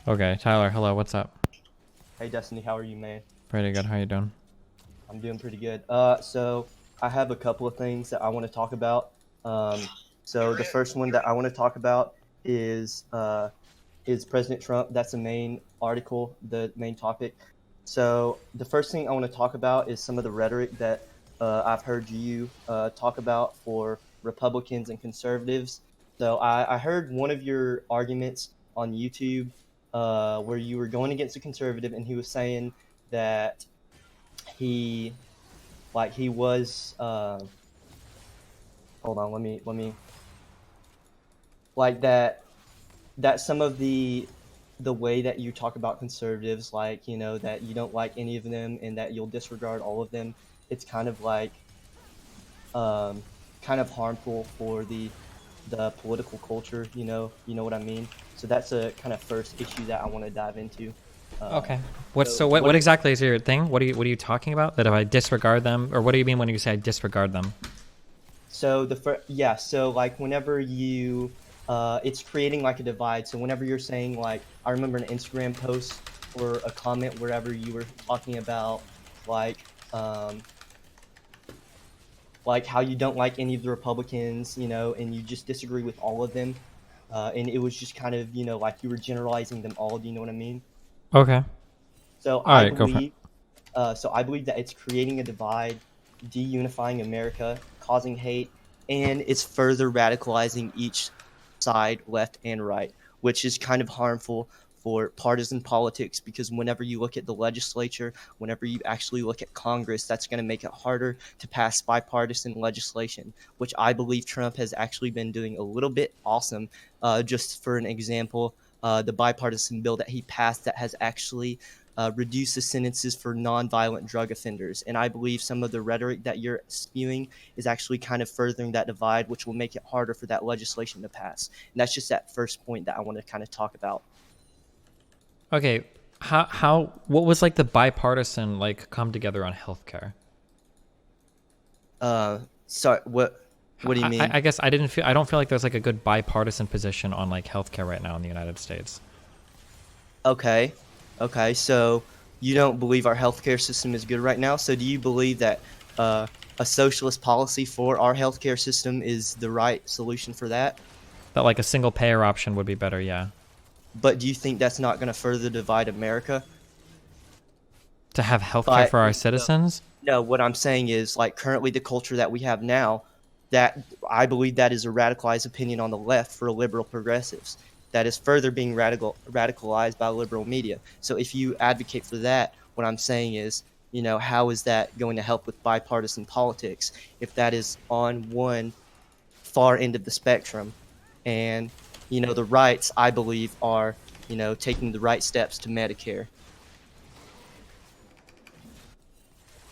Okay, Tyler, hello, what's up? Hey Destiny, how are you, man? Pretty good, how you doing? I'm doing pretty good. So I have a couple of things that I want to talk about. Um, so the first one that I want to talk about is President Trump. That's the main article, the main topic. So the first thing I want to talk about is some of the rhetoric that I've heard you talk about for Republicans and conservatives. So I heard one of your arguments on YouTube where you were going against a conservative, and he was saying that he he was hold on, let me like that some of the way that you talk about conservatives, like, that you don't like any of them and that you'll disregard all of them, it's um kind of harmful for the political culture, you know what I mean. So that's a kind of first issue that I want to dive into. uh Okay. What's so so what what are exactly is your thing? What are you talking about? That if I disregard them, or what do you mean when you say I disregard them? So so like whenever you it's creating like a divide. So whenever you're saying, like, I remember an Instagram post or a comment wherever you were talking about like um like how you don't like any of the Republicans, and you just disagree with all of them. And it was just kind of, like you were generalizing them all. Do you know what I mean? Okay. So All I right, go for it. believe I believe that it's creating a divide, deunifying America, causing hate, and it's further radicalizing each side, left and right, which is kind of harmful for partisan politics, because whenever you look at the legislature, whenever you actually look at Congress, that's going to make it harder to pass bipartisan legislation, which I believe Trump has actually been doing a little bit awesome. Just for an example, the bipartisan bill that he passed that has actually reduce the sentences for nonviolent drug offenders. And I believe some of the rhetoric that you're spewing is actually kind of furthering that divide, which will make it harder for that legislation to pass. And that's just that first point that I want to kind of talk about. Okay. How what was like the bipartisan like come together on healthcare? Sorry, what do you mean? I guess I don't feel like there's like a good bipartisan position on like healthcare right now in the United States. Okay, okay. So you don't believe our healthcare system is good right now. So do you believe that a socialist policy for our healthcare system is the right solution for that? That like a single payer option would be better, yeah. But do you think that's not going to further divide America? To have healthcare But for our no, citizens? no, what I'm saying is, like, currently the culture that we have now, that I believe that is a radicalized opinion on the left for liberal progressives. That is further being radicalized by liberal media. So if you advocate for that, what I'm saying is, how is that going to help with bipartisan politics if that is on one far end of the spectrum? And the rights, I believe, are taking the right steps to Medicare.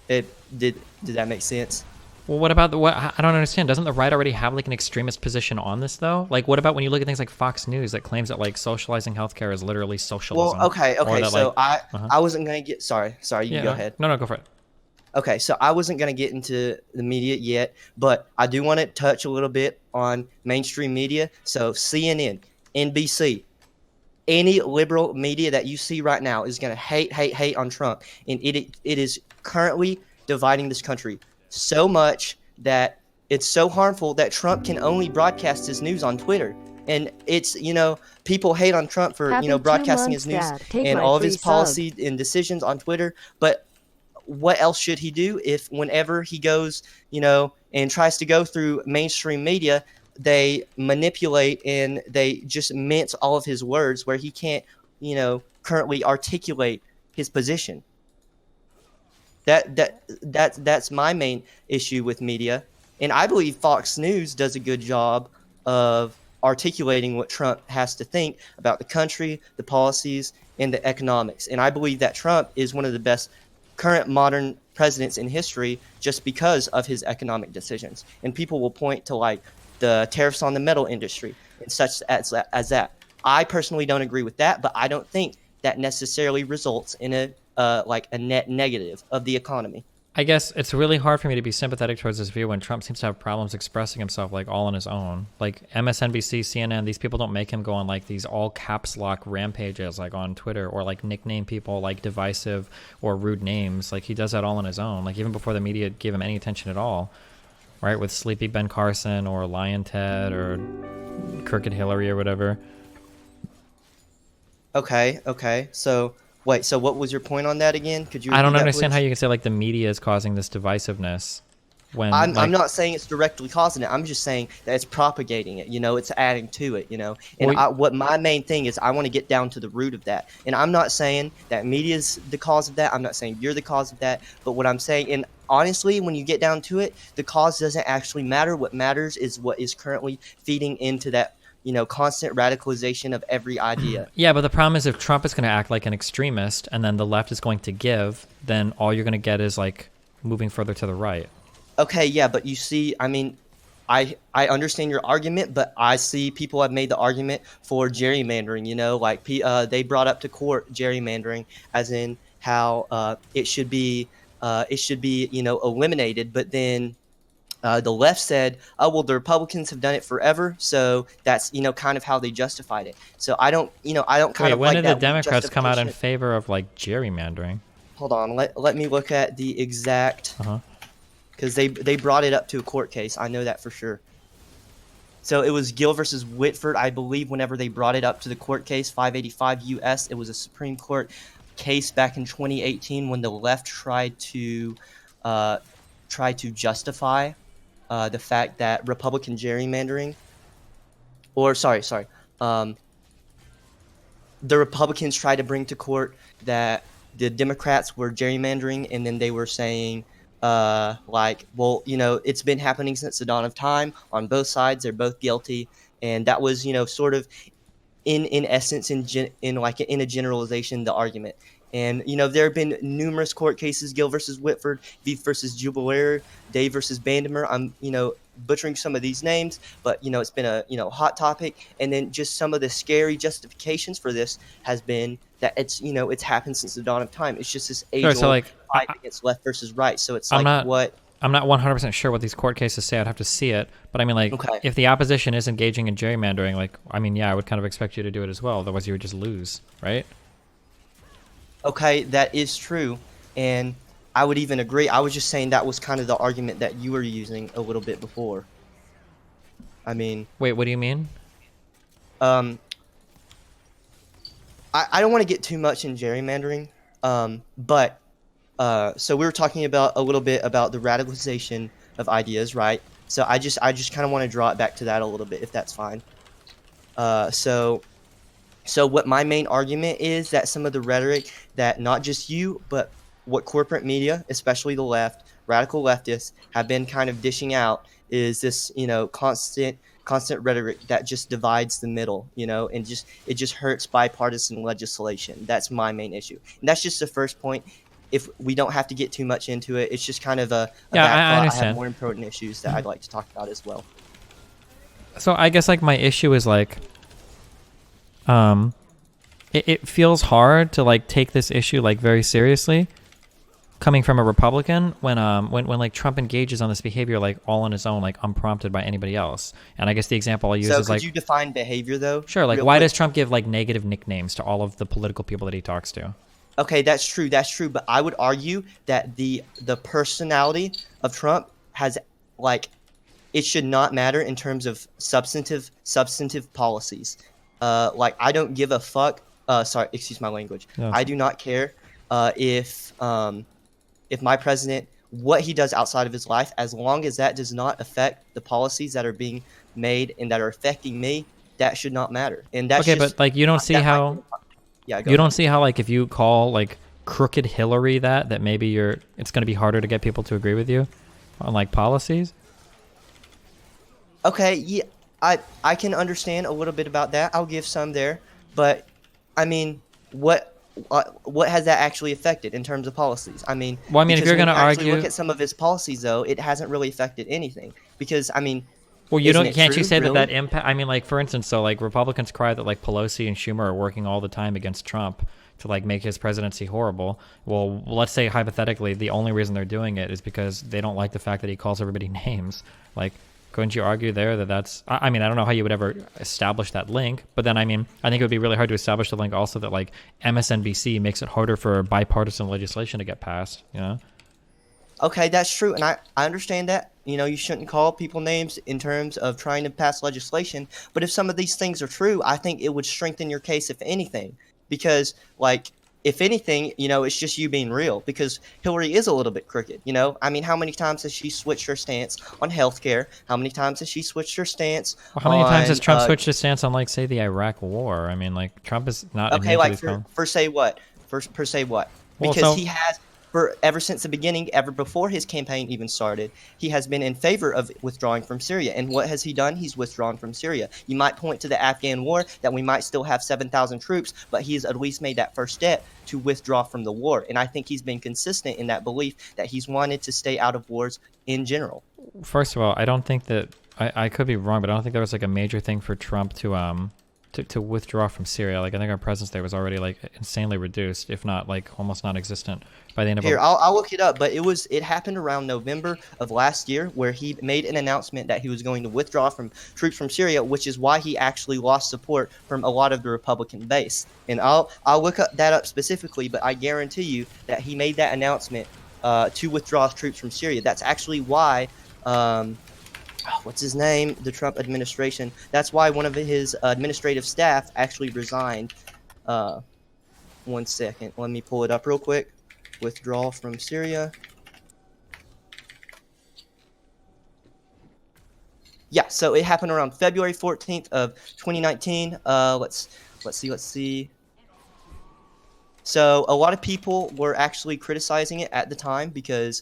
Did that make sense? Well, what about the what? I don't understand. Doesn't the right already have like an extremist position on this though? Like, what about when you look at things like Fox News that claims that like socializing healthcare is literally Well, socialism, okay, or okay. that So like, I uh-huh. I wasn't gonna get sorry. You can Yeah, go no, ahead. no, no, go for it. Okay, so I wasn't gonna get into the media yet, but I do want to touch a little bit on mainstream media. So CNN, NBC, any liberal media that you see right now is gonna hate on Trump, and it is currently dividing this country so much that it's so harmful that Trump can only broadcast his news on Twitter. And it's, people hate on Trump for, Happy two broadcasting his months, news Dad. Take and my all of free his sub. policy and decisions on Twitter. But what else should he do if whenever he goes, and tries to go through mainstream media, they manipulate and they just mince all of his words where he can't, currently articulate his position. That's my main issue with media, and I believe Fox News does a good job of articulating what Trump has to think about the country, the policies, and the economics. And I believe that Trump is one of the best current modern presidents in history just because of his economic decisions. And people will point to, like, the tariffs on the metal industry and such as that. I personally don't agree with that, but I don't think that necessarily results in a like a net negative of the economy. I guess it's really hard for me to be sympathetic towards this view when Trump seems to have problems expressing himself like all on his own. Like MSNBC, CNN, these people don't make him go on like these all caps lock rampages like on Twitter, or like nickname people like divisive or rude names. Like he does that all on his own. Like even before the media gave him any attention at all, right? With Sleepy Ben Carson or Lion Ted or Crooked Hillary or whatever. Okay. So wait, so what was your point on that again? Could you I repeat don't that, understand how please? you can say like the media is causing this divisiveness when I'm like, not saying it's directly causing it. I'm just saying that it's propagating it. It's adding to it. And well, what my main thing is, I want to get down to the root of that. And I'm not saying that media's the cause of that. I'm not saying you're the cause of that. But what I'm saying, and honestly, when you get down to it, the cause doesn't actually matter. What matters is what is currently feeding into that, constant radicalization of every idea. yeah, but the problem is if Trump is going to act like an extremist and then the left is going to give, then all you're going to get is like moving further to the right. Okay, yeah, but you see, I mean, I understand your argument, but I see people have made the argument for gerrymandering. Like they brought up to court gerrymandering, as in how it should be eliminated. But then the left said, oh well, the Republicans have done it forever, so that's kind of how they justified it. So I don't kind Wait, of when like did the that weak Democrats come out in justification. favor of like gerrymandering? Hold on, let me look at the exact, Uh-huh. because they brought it up to a court case. I know that for sure. So it was Gill versus Whitford, I believe. Whenever they brought it up to the court case, 585 U.S. It was a Supreme Court case back in 2018 when the left tried to justify the fact that Republican gerrymandering, or sorry, um, the Republicans tried to bring to court that the Democrats were gerrymandering, and then they were saying, like, well, it's been happening since the dawn of time on both sides. They're both guilty, and that was, sort of in essence, in a generalization, the argument. And there have been numerous court cases: Gill versus Whitford, Beef versus Jubilee, Day versus Bandimer. I'm butchering some of these names, but it's been a hot topic. And then just some of the scary justifications for this has been that it's happened since the dawn of time. It's just this Sure, so age-old like fight against left versus right. So it's I'm like, not what? I'm not 100% sure what these court cases say. I'd have to see it. But I mean, like, Okay. if the opposition is engaging in gerrymandering, like, I mean, yeah, I would kind of expect you to do it as well. Otherwise, you would just lose, right? Okay, that is true, and I would even agree. I was just saying that was kind of the argument that you were using a little bit before. I mean, Wait, what do you mean? um, I don't want to get too much in gerrymandering, but so we were talking about a little bit about the radicalization of ideas, right? So I just kind of want to draw it back to that a little bit, if that's fine. So what my main argument is that some of the rhetoric that not just you, but what corporate media, especially the left, radical leftists, have been kind of dishing out is this, constant rhetoric that just divides the middle, and it just hurts bipartisan legislation. That's my main issue. And that's just the first point. If we don't have to get too much into it, it's just kind of a Yeah, back I thought. I have understand. more important issues that I'd like to talk about as well. So I guess like my issue is like, it feels hard to like take this issue like very seriously, coming from a Republican when like Trump engages on this behavior like all on his own, like unprompted by anybody else. And I guess the example I'll use So is could like, you define behavior though? sure, like real why quick? does Trump give like negative nicknames to all of the political people that he talks to? Okay, that's true. That's true. But I would argue that the personality of Trump has, like, it should not matter in terms of substantive policies. Like, I don't give a fuck. Sorry, excuse my language. Yeah, I do not care if my president, what he does outside of his life, as long as that does not affect the policies that are being made and that are affecting me, that should not matter. And that's okay, just but like you don't see that might how be, yeah. Go you don't ahead. see how like if you call like crooked Hillary that maybe it's going to be harder to get people to agree with you on like policies. Okay, yeah, I can understand a little bit about that. I'll give some there, but I mean, what has that actually affected in terms of policies? I mean, Well, I mean, if because you're when going you to actually argue, look at some of his policies, though, it hasn't really affected anything. Because I mean, Well, Isn't it can't you true? say that Really? that impact? I mean, like for instance, so like Republicans cry that like Pelosi and Schumer are working all the time against Trump to like make his presidency horrible. Well, let's say hypothetically, the only reason they're doing it is because they don't like the fact that he calls everybody names. Like, couldn't you argue there that that's? I mean, I don't know how you would ever establish that link, but then I mean, I think it would be really hard to establish the link also that like MSNBC makes it harder for bipartisan legislation to get passed. You know? Okay, that's true, and I understand that. You know, you shouldn't call people names in terms of trying to pass legislation. But if some of these things are true, I think it would strengthen your case, if anything. Because, like, if anything, you know, it's just you being real. Because Hillary is a little bit crooked, you know? I mean, how many times has she switched her stance on healthcare? How many times has she switched her stance Well, how many times has on, Trump switched his stance on, like, say, the Iraq War? I mean, like, Trump is not okay, immune to like these problems. for say what? For say what? Well, Because so he has for ever since the beginning, ever before his campaign even started, he has been in favor of withdrawing from Syria. And what has he done? He's withdrawn from Syria. You might point to the Afghan war that we might still have 7,000 troops, but he's at least made that first step to withdraw from the war. And I think he's been consistent in that belief that he's wanted to stay out of wars in general. first of all, I don't think that I could be wrong, but I don't think there was like a major thing for Trump to withdraw from Syria. Like I think our presence there was already like insanely reduced, if not like almost non-existent by the end of Here, I'll look it up, but it happened around November of last year where he made an announcement that he was going to withdraw from troops from Syria, which is why he actually lost support from a lot of the Republican base. And I'll look that up specifically, but I guarantee you that he made that announcement to withdraw troops from Syria. That's actually why what's his name? The Trump administration. That's why one of his administrative staff actually resigned. 1 second, let me pull it up real quick. Withdraw from Syria. Yeah, so it happened around February 14th of 2019. Let's see. So a lot of people were actually criticizing it at the time because,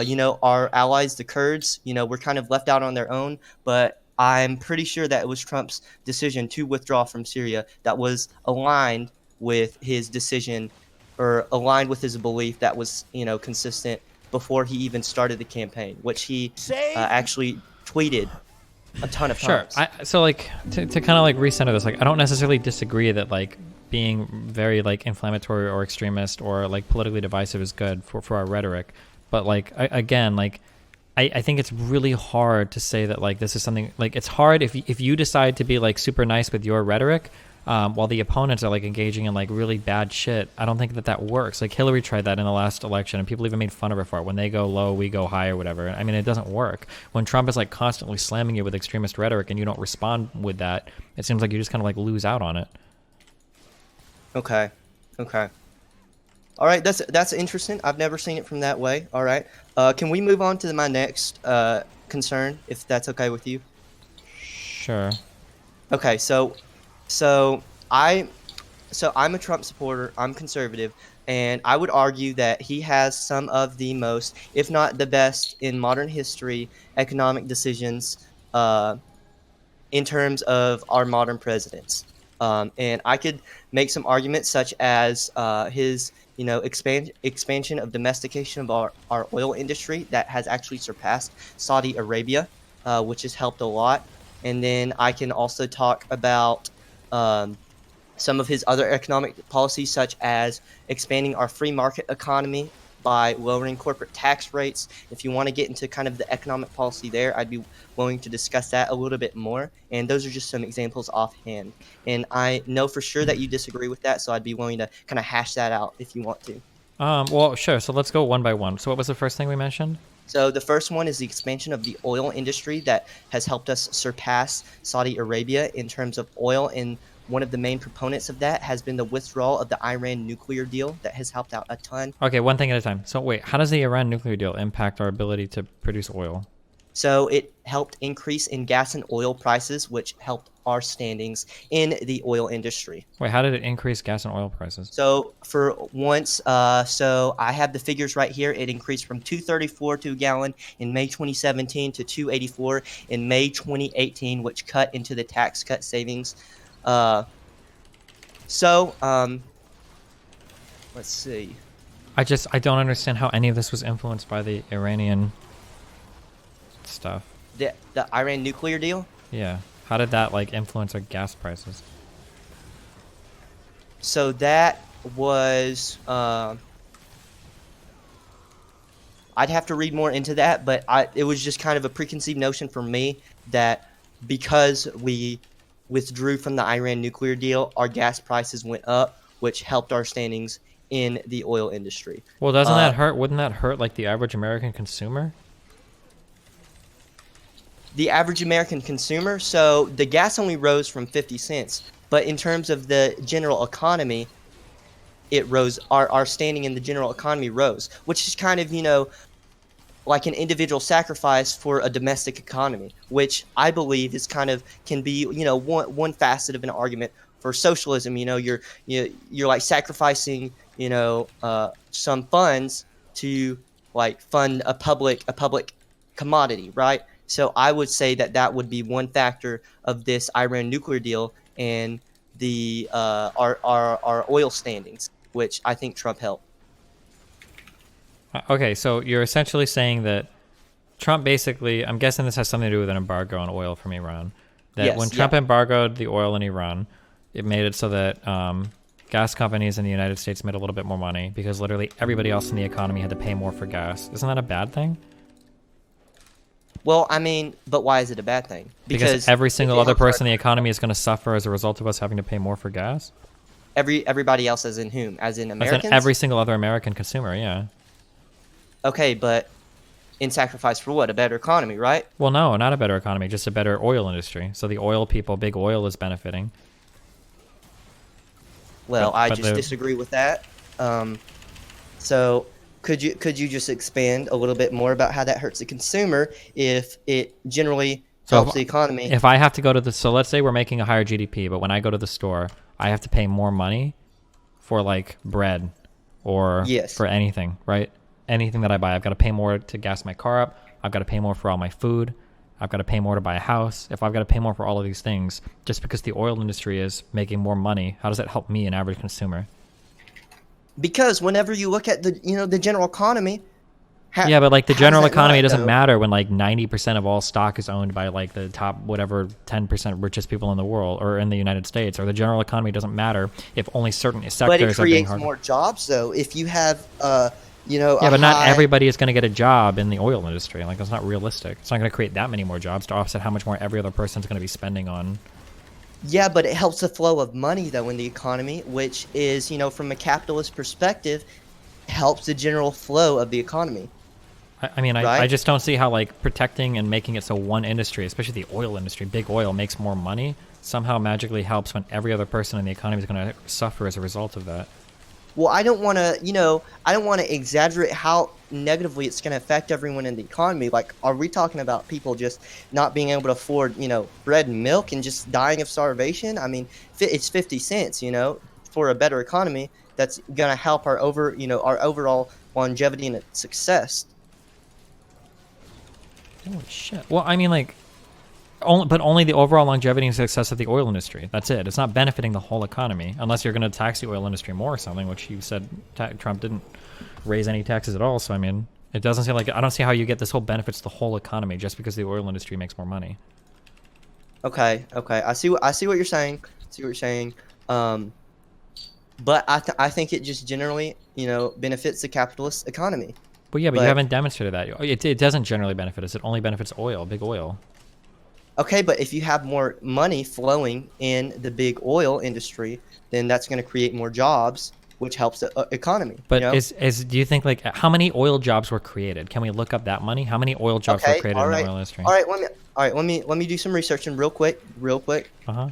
you know, our allies, the Kurds, you know, were kind of left out on their own. But I'm pretty sure that it was Trump's decision to withdraw from Syria that was aligned with his decision or aligned with his belief that was, you know, consistent before he even started the campaign, which he actually tweeted a ton of Sure. times. So like to kind of like recenter this, like I don't necessarily disagree that like being very like inflammatory or extremist or like politically divisive is good for our rhetoric, but like again, like I think it's really hard to say that like this is something like it's hard if you decide to be like super nice with your rhetoric. While the opponents are like engaging in like really bad shit, I don't think that works. Like Hillary tried that in the last election, and people even made fun of her for it. When they go low, we go high, or whatever. I mean, it doesn't work. When Trump is like constantly slamming you with extremist rhetoric, and you don't respond with that, it seems like you just kind of like lose out on it. Okay. All right, that's interesting. I've never seen it from that way. All right. Can we move on to my next concern, if that's okay with you? Sure. Okay, so I'm a Trump supporter. I'm conservative, and I would argue that he has some of the most, if not the best, in modern history economic decisions in terms of our modern presidents. And I could make some arguments such as his, you know, expansion of domestication of our oil industry that has actually surpassed Saudi Arabia, which has helped a lot. And then I can also talk about some of his other economic policies, such as expanding our free market economy by lowering corporate tax rates. If you want to get into kind of the economic policy there, I'd be willing to discuss that a little bit more. And those are just some examples offhand. And I know for sure that you disagree with that, so I'd be willing to kind of hash that out if you want to. Well, sure. So let's go one by one. So what was the first thing we mentioned? So the first one is the expansion of the oil industry that has helped us surpass Saudi Arabia in terms of oil. And one of the main proponents of that has been the withdrawal of the Iran nuclear deal that has helped out a ton. Okay, one thing at a time. So wait, how does the Iran nuclear deal impact our ability to produce oil? So it helped increase in gas and oil prices, which helped our standings in the oil industry. Wait, how did it increase gas and oil prices? So for once, so I have the figures right here. It increased from 234 to a gallon in May 2017 to 284 in May 2018, which cut into the tax cut savings. So let's see. I don't understand how any of this was influenced by the Iranian stuff. The Iran nuclear deal. Yeah. How did that like influence our gas prices? So that was I'd have to read more into that, but it was just kind of a preconceived notion for me that because we withdrew from the Iran nuclear deal, our gas prices went up, which helped our standings in the oil industry. Well, doesn't that hurt? Wouldn't that hurt like the average American consumer? The average American consumer, so the gas only rose from 50 cents, but in terms of the general economy, it rose. Our standing in the general economy rose, which is kind of, like an individual sacrifice for a domestic economy, which I believe is kind of can be, one facet of an argument for socialism. You're like sacrificing, some funds to like fund a public commodity, right? So I would say that would be one factor of this Iran nuclear deal and the our oil standings, which I think Trump helped. Okay, so you're essentially saying that Trump basically, I'm guessing this has something to do with an embargo on oil from Iran. That Yes, when yeah. Trump embargoed the oil in Iran, it made it so that gas companies in the United States made a little bit more money because literally everybody else in the economy had to pay more for gas. Isn't that a bad thing? Well, I mean, but why is it a bad thing? Because every single it other helps our- person in the economy is going to suffer as a result of us having to pay more for gas. everybody else, as in whom? As in As Americans? in every single other American consumer, yeah. Okay, but in sacrifice for what? A better economy, right? Well, no, not a better economy, just a better oil industry. So the oil people, big oil, is benefiting. Well, I but just disagree with that. So could you just expand a little bit more about how that hurts the consumer if it generally helps the economy? If I have to go to so let's say we're making a higher GDP, but when I go to the store, I have to pay more money for like bread or Yes. for anything, right? Anything that I buy, I've got to pay more to gas my car up. I've got to pay more for all my food. I've got to pay more to buy a house. If I've got to pay more for all of these things, just because the oil industry is making more money, how does that help me, an average consumer? Because whenever you look at the general economy, Yeah, but like the how does general that economy not, doesn't though? matter when like 90% of all stock is owned by like the top whatever 10% richest people in the world or in the United States, or the general economy doesn't matter if only certain sectors But it are being creates hard. more jobs, though. If you have, Yeah, but not everybody is going to get a job in the oil industry. Like, that's not realistic. It's not going to create that many more jobs to offset how much more every other person is going to be spending on. Yeah, but it helps the flow of money, though, in the economy, which is, from a capitalist perspective, helps the general flow of the economy. I mean, I Right? just don't see how, like, protecting and making it so one industry, especially the oil industry, big oil, makes more money, somehow magically helps when every other person in the economy is going to suffer as a result of that. Well, I don't want to exaggerate how negatively it's going to affect everyone in the economy. Like, are we talking about people just not being able to afford, bread and milk and just dying of starvation? I mean, it's 50 cents, for a better economy that's going to help our overall longevity and success. Holy shit. Well, I mean, like, only the overall longevity and success of the oil industry. That's it. It's not benefiting the whole economy, unless you're going to tax the oil industry more or something, which you said Trump didn't raise any taxes at all. So, I mean, it doesn't seem like, I don't see how you get this whole benefits to the whole economy just because the oil industry makes more money. Okay. I see what you're saying. But I think it just generally, benefits the capitalist economy. But yeah, but you haven't demonstrated that. It doesn't generally benefit us. It only benefits oil, big oil. Okay, but if you have more money flowing in the big oil industry, then that's going to create more jobs, which helps the economy. But do you think, like, how many oil jobs were created? Can we look up that money? How many oil jobs were created in the oil industry? All right, let me do some researching real quick. Uh-huh.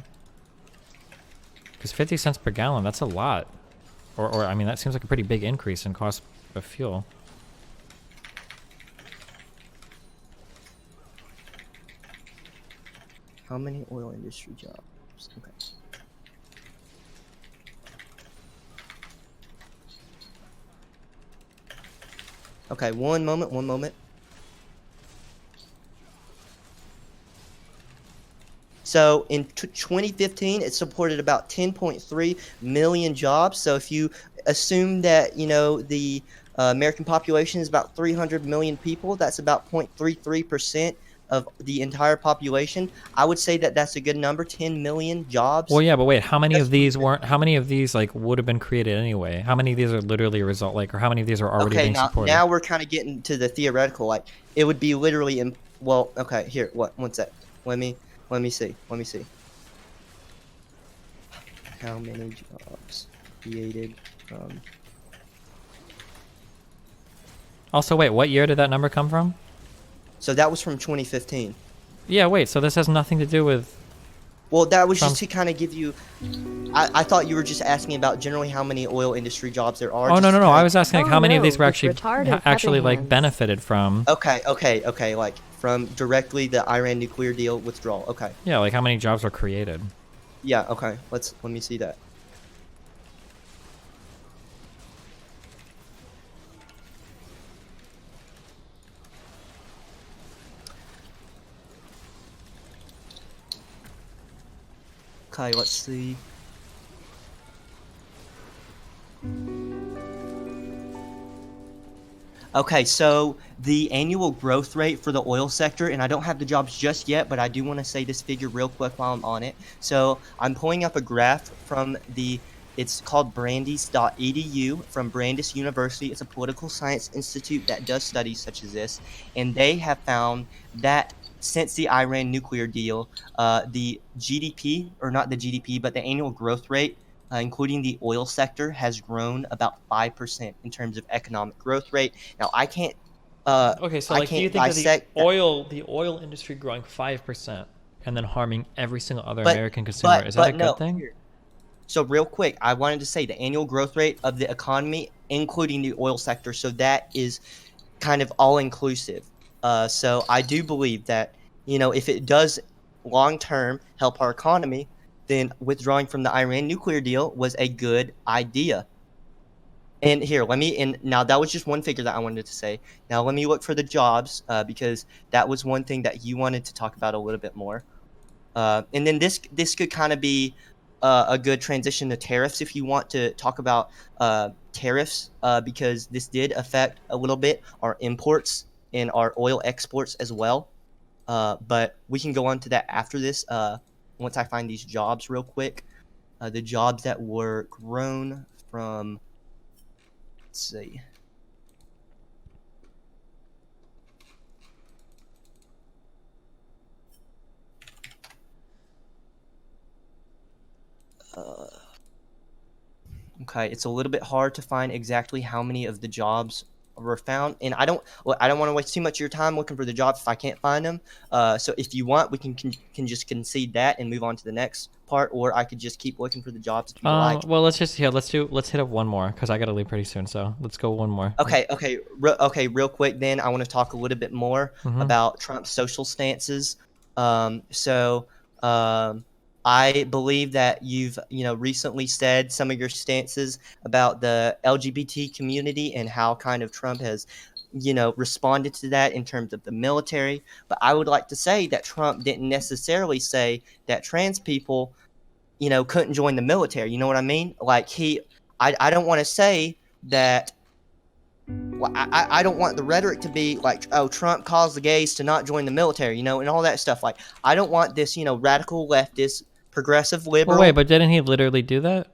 Because 50 cents per gallon, that's a lot. Or I mean, that seems like a pretty big increase in cost of fuel. How many oil industry jobs? Okay. Okay, one moment. So in 2015, it supported about 10.3 million jobs. So if you assume that, the American population is about 300 million people, that's about 0.33% of the entire population, I would say that that's a good number. 10 million Well, jobs. yeah, but wait, how many That's of really these good. weren't? How many of these like would have been created anyway? How many of these are literally a result, like, or how many of these are already Okay, being now supported? now we're kind of getting to the theoretical. Like it would be literally well, okay, here, one sec. Let me see. Let me see. How many jobs created from Also, wait, what year did that number come from? So that was from 2015. Yeah, wait, so this has nothing to do with Well, that was just Trump's. to kind of give you. I thought you were just asking about generally how many oil industry jobs there are, Oh no, just no, to no! kind I of. was asking like Oh how many of these no, were this actually retard is having actually like hands. benefited from. Okay. Like from directly the Iran nuclear deal withdrawal. Okay. Yeah, like how many jobs were created. Yeah. Okay. Let me see that. Okay. Let's see. Okay, so the annual growth rate for the oil sector, and I don't have the jobs just yet, but I do want to say this figure real quick while I'm on it. So I'm pulling up a graph from it's called brandis.edu from Brandis University. It's a political science institute that does studies such as this, and they have found that since the Iran nuclear deal, the GDP, or not the GDP, but the annual growth rate including the oil sector, has grown about 5% in terms of economic growth rate. Now, Okay, so I like, do you can't think that dissect that, the oil industry growing 5% and then harming every single other but American consumer is that a good no. thing? Here. So real quick, I wanted to say the annual growth rate of the economy, including the oil sector. So that is kind of all inclusive. So I do believe that if it does long term help our economy, then withdrawing from the Iran nuclear deal was a good idea. And here, and now that was just one figure that I wanted to say. Now let me look for the jobs because that was one thing that you wanted to talk about a little bit more. And then this could kind of be a good transition to tariffs if you want to talk about tariffs because this did affect a little bit our imports and our oil exports as well. But we can go on to that after this once I find these jobs real quick. The jobs that were grown from, let's see. Uh, okay, it's a little bit hard to find exactly how many of the jobs were found, and I don't want to waste too much of your time looking for the jobs if I can't find them. So if you want, we can just concede that and move on to the next part, or I could just keep looking for the jobs if you would like. Well, let's hit up one more because I gotta leave pretty soon. So let's go one more. Okay, real quick. Then I want to talk a little bit more Mm-hmm. about Trump's social stances. So I believe that you've recently said some of your stances about the LGBT community and how kind of Trump has responded to that in terms of the military. But I would like to say that Trump didn't necessarily say that trans people couldn't join the military. You know what I mean? Like I don't want to say that. Well, I don't want the rhetoric to be like, oh, Trump caused the gays to not join the military, and all that stuff. Like, I don't want this, radical leftist, progressive Well, wait, liberal. but didn't he literally do that?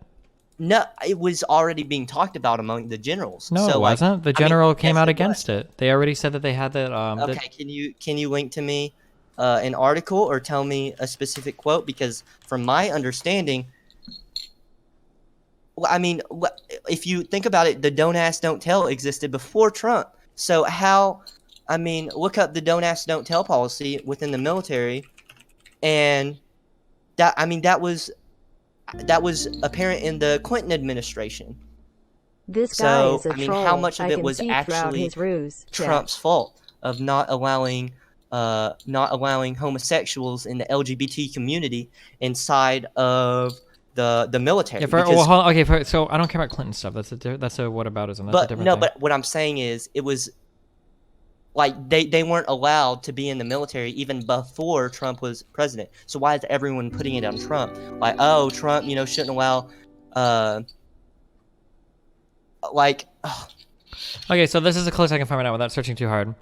No, it was already being talked about among the generals. No, it So, like, wasn't. The I mean, general came yes, out it was. against it. They already said that they had that. That Okay, can you link to me an article or tell me a specific quote? Because from my understanding, well, I mean, if you think about it, the don't ask, don't tell existed before Trump. So how, I mean, look up the don't ask, don't tell policy within the military, and that was apparent in the Clinton administration. This guy So is a I mean, how troll. much of I it can was see throughout actually his ruse, chat. Trump's fault of not allowing homosexuals in the LGBT community inside of the yeah. military? Well, Because okay. So I don't care about Clinton stuff. That's a whataboutism. That's a but different no, thing. but what I'm saying is it was like they weren't allowed to be in the military even before Trump was president. So why is everyone putting it on Trump? Like, oh, Trump, shouldn't allow, uh, like, Okay, so this is the closest I can find right now without searching too hard.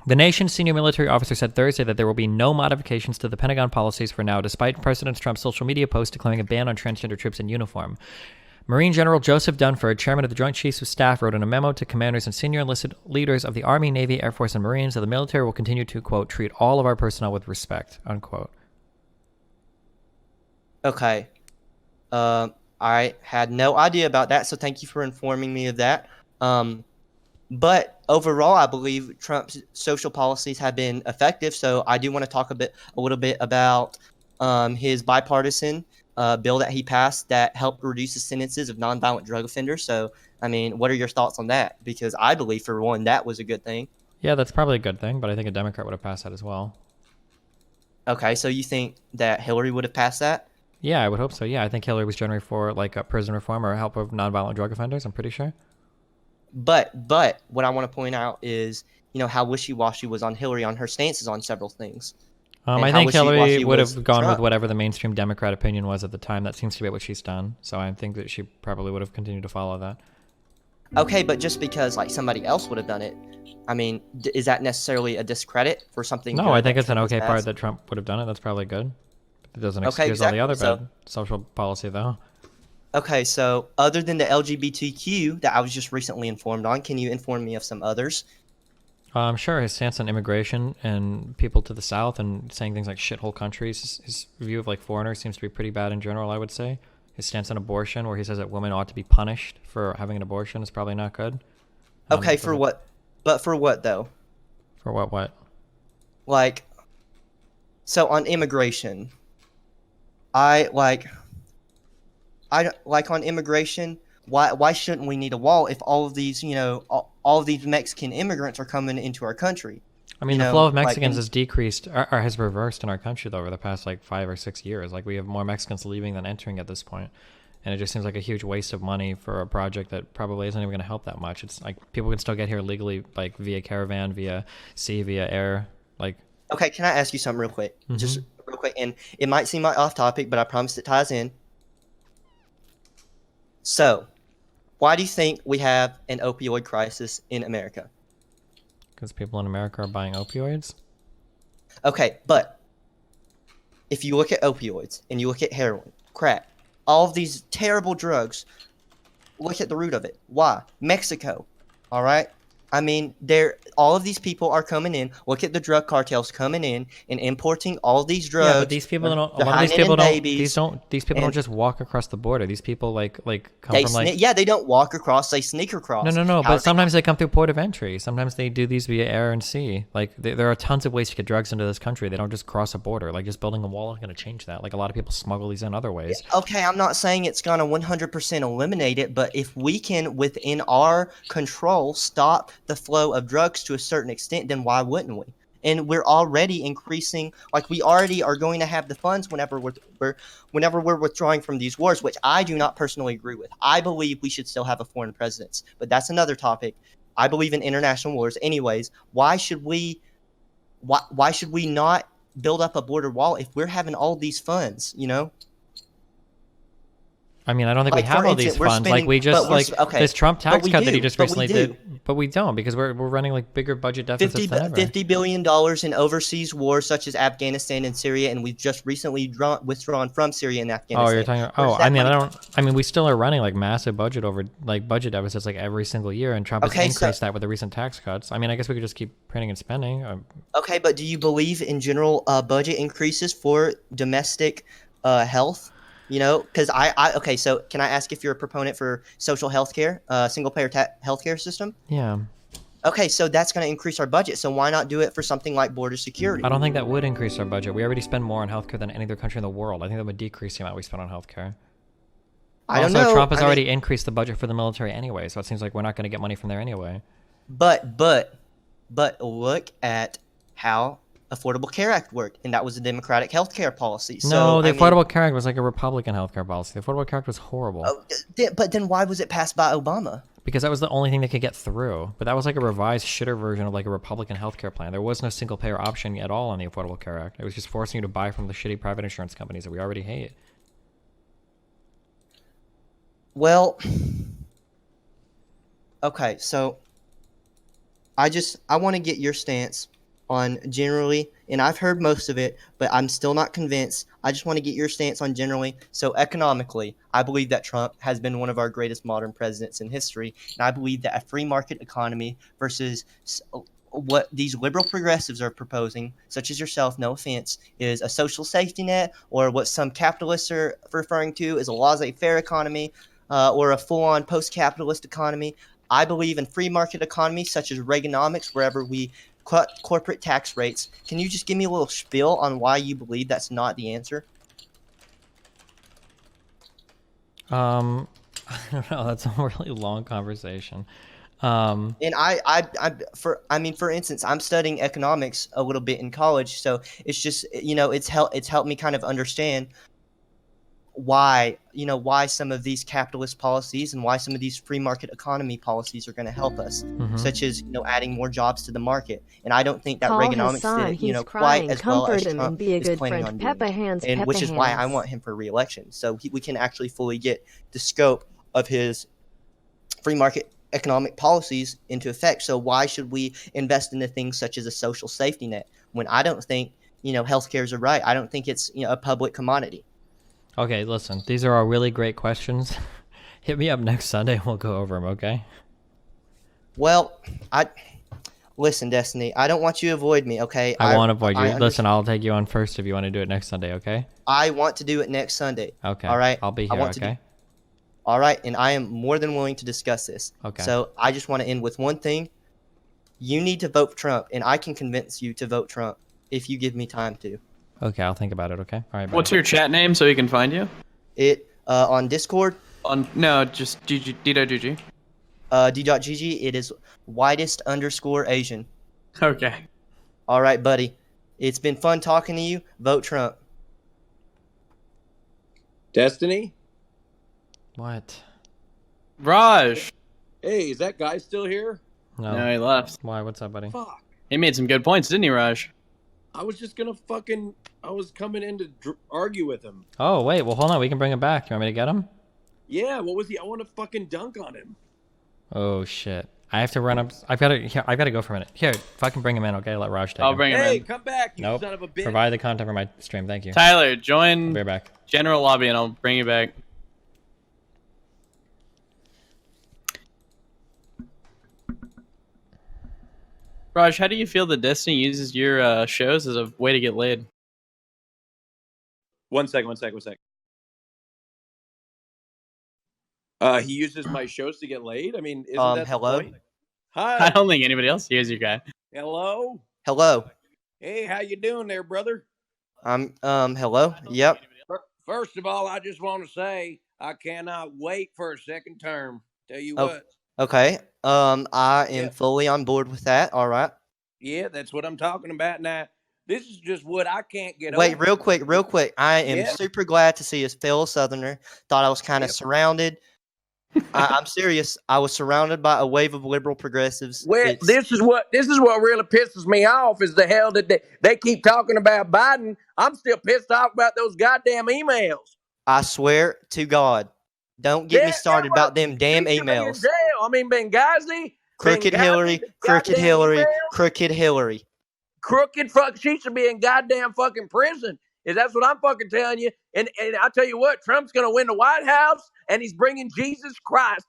The nation's senior military officer said Thursday that there will be no modifications to the Pentagon policies for now, despite President Trump's social media post declaring a ban on transgender troops in uniform. Marine General Joseph Dunford, chairman of the Joint Chiefs of Staff, wrote in a memo to commanders and senior enlisted leaders of the Army, Navy, Air Force, and Marines that the military will continue to, quote, treat all of our personnel with respect, unquote. Okay. I had no idea about that, so thank you for informing me of that. But overall, I believe Trump's social policies have been effective. So I do want to talk a little bit about his bipartisan bill that he passed that helped reduce the sentences of nonviolent drug offenders. So, I mean, what are your thoughts on that? Because I believe, for one, that was a good thing. Yeah, that's probably a good thing, but I think a Democrat would have passed that as well. Okay, so you think that Hillary would have passed that? Yeah, I would hope so. Yeah, I think Hillary was generally for like a prison reform or help of nonviolent drug offenders. I'm pretty sure. But what I want to point out is, how wishy-washy was on Hillary on her stances on several things. I think Hillary would have gone with whatever the mainstream Democrat opinion was at the time. That seems to be what she's done. So I think that she probably would have continued to follow that. Okay, but just because like somebody else would have done it, I mean, is that necessarily a discredit for something? No, I think it's an okay part that Trump would have done it. That's probably good. It doesn't excuse all the other bad social policy, though. Okay, so other than the LGBTQ that I was just recently informed on, can you inform me of some others? Sure. His stance on immigration and people to the South and saying things like shithole countries, his view of like foreigners seems to be pretty bad in general, I would say. His stance on abortion, where he says that women ought to be punished for having an abortion, is probably not good. Okay, for what? But for what, though? For what? Like, so on immigration, I like on immigration, why shouldn't we need a wall if all of these, all of these Mexican immigrants are coming into our country? I mean, the flow of Mexicans has decreased, or has reversed in our country, though, over the past, 5 or 6 years. Like, we have more Mexicans leaving than entering at this point. And it just seems like a huge waste of money for a project that probably isn't even going to help that much. It's like people can still get here legally, like, via caravan, via sea, via air. Okay, can I ask you something real quick? Mm-hmm. Just real quick. And it might seem like off topic, but I promise it ties in. So, why do you think we have an opioid crisis in America? Because people in America are buying opioids? Okay, but if you look at opioids and you look at heroin, crack, all of these terrible drugs, look at the root of it. Why? Mexico, all right? I mean, all of these people are coming in. Look at the drug cartels coming in and importing all of these drugs. Yeah, but these people don't. A lot of these people don't. These people don't just walk across the border. These people come from yeah, they don't walk across. They sneak across. No. But sometimes they come through port of entry. Sometimes they do these via air and sea. There are tons of ways to get drugs into this country. They don't just cross a border. Just building a wall isn't going to change that. A lot of people smuggle these in other ways. Okay, I'm not saying it's going to 100% eliminate it, but if we can, within our control, stop the flow of drugs to a certain extent, then why wouldn't we? And we're already increasing, we already are going to have the funds whenever we're withdrawing from these wars, which I do not personally agree with. I believe we should still have a foreign presence, but that's another topic. I believe in international wars. Anyways, why should we not build up a border wall if we're having all these funds, I mean, I don't think we have all these funds. This Trump tax cut that he just recently did. But we don't, because we're running bigger budget deficits than ever. $50 billion in overseas wars such as Afghanistan and Syria, and we've just recently withdrawn from Syria and Afghanistan. Oh, you're talking about, we still are running massive budget deficits every single year, and Trump has increased that with the recent tax cuts. I mean, I guess we could just keep printing and spending. Okay, but do you believe in general budget increases for domestic health? Because okay, so can I ask if you're a proponent for social health care, single-payer healthcare system? Yeah. Okay, so that's going to increase our budget, so why not do it for something like border security? I don't think that would increase our budget. We already spend more on healthcare than any other country in the world. I think that would decrease the amount we spend on healthcare. I don't know. Trump has already increased the budget for the military anyway, so it seems like we're not going to get money from there anyway. But look at how Affordable Care Act worked, and that was a Democratic healthcare policy. No, the Affordable Care Act was a Republican healthcare policy. The Affordable Care Act was horrible. But then why was it passed by Obama? Because that was the only thing they could get through. But that was a revised shitter version of a Republican healthcare plan. There was no single payer option at all on the Affordable Care Act. It was just forcing you to buy from the shitty private insurance companies that we already hate. Well, okay, so I want to get your stance on generally, and I've heard most of it, but I'm still not convinced. I just want to get your stance on generally. So economically, I believe that Trump has been one of our greatest modern presidents in history, and I believe that a free market economy versus what these liberal progressives are proposing, such as yourself, no offense, is a social safety net, or what some capitalists are referring to as a laissez-faire economy, or a full-on post-capitalist economy. I believe in free market economies such as Reaganomics, wherever we cut corporate tax rates. Can you just give me a little spiel on why you believe that's not the answer? I don't know. That's a really long conversation. And for instance, I'm studying economics a little bit in college, so it's just, it's helped me kind of understand why some of these capitalist policies and why some of these free market economy policies are going to help us, such as adding more jobs to the market. And I don't think that Call Reaganomics Hassan, did he's quite crying. as well as Comfort him and Trump be a is good planning friend. on doing, Peppa hands, and Peppa which is why I hands. want him for re-election, so we can actually fully get the scope of his free market economic policies into effect. So why should we invest into things such as a social safety net when I don't think healthcare is a right? I don't think it's a public commodity. Okay, listen. These are all really great questions. Hit me up next Sunday. We'll go over them. Okay. Well, listen, Destiny. I don't want you to avoid me. Okay. I won't avoid you. I Listen, I'll take you on first if you want to do it next Sunday. Okay. I want to do it next Sunday. Okay. All right. I'll be I here. want to do. Okay. All right, and I am more than willing to discuss this. Okay. So I just want to end with one thing. You need to vote for Trump, and I can convince you to vote Trump if you give me time to. Okay. I'll think about it. Okay. All right. Buddy. What's your chat name so we can find you? It on Discord. No, just D.GG. D.GG. It is whitest_Asian. Okay. All right, buddy. It's been fun talking to you. Vote Trump. Destiny? What? Raj. Hey, is that guy still here? No, he left. Why? What's up, buddy? Fuck. He made some good points, didn't he, Raj? I was just gonna I was coming in to argue with him. Oh, wait. Well, hold on. We can bring him back. You want me to get him? Yeah, what was he? I want to fucking dunk on him. Oh, shit. I have to run up. I've got to go for a minute. Here, fucking bring him in, okay? Let Raj take him. I'll bring him Hey, in. come back, you Nope. son of a bitch. Provide the content for my stream. Thank you. Tyler, I'll join be right back. General Lobby and I'll bring you back. Raj, how do you feel that Destiny uses your shows as a way to get laid? One second. He uses my shows to get laid? I mean, isn't that hello? the point? Hi. I don't think anybody else hears your guy. Hello? Hello. Hey, how you doing there, brother? Hello. Yep. First of all, I just want to say I cannot wait for a second term. Tell you Oh. what. Okay. I am Yeah. fully on board with that. All right. Yeah, that's what I'm talking about now. This is just what I can't get Wait, over. real quick. I am Yeah. super glad to see a fellow Southerner. Thought I was kind of Yep. surrounded. I'm serious. I was surrounded by a wave of liberal progressives. Well, this is what really pisses me off is the hell that they keep talking about Biden. I'm still pissed off about those goddamn emails. I swear to God, don't get me started about them damn He should be in emails. jail. I mean, Benghazi, Crooked Benghazi, Hillary, the crooked goddamn Hillary, emails, crooked Hillary. crooked fuck. She should be in goddamn fucking prison. Is that's what I'm fucking telling you? And I tell you what, Trump's gonna win the White House, and he's bringing Jesus Christ,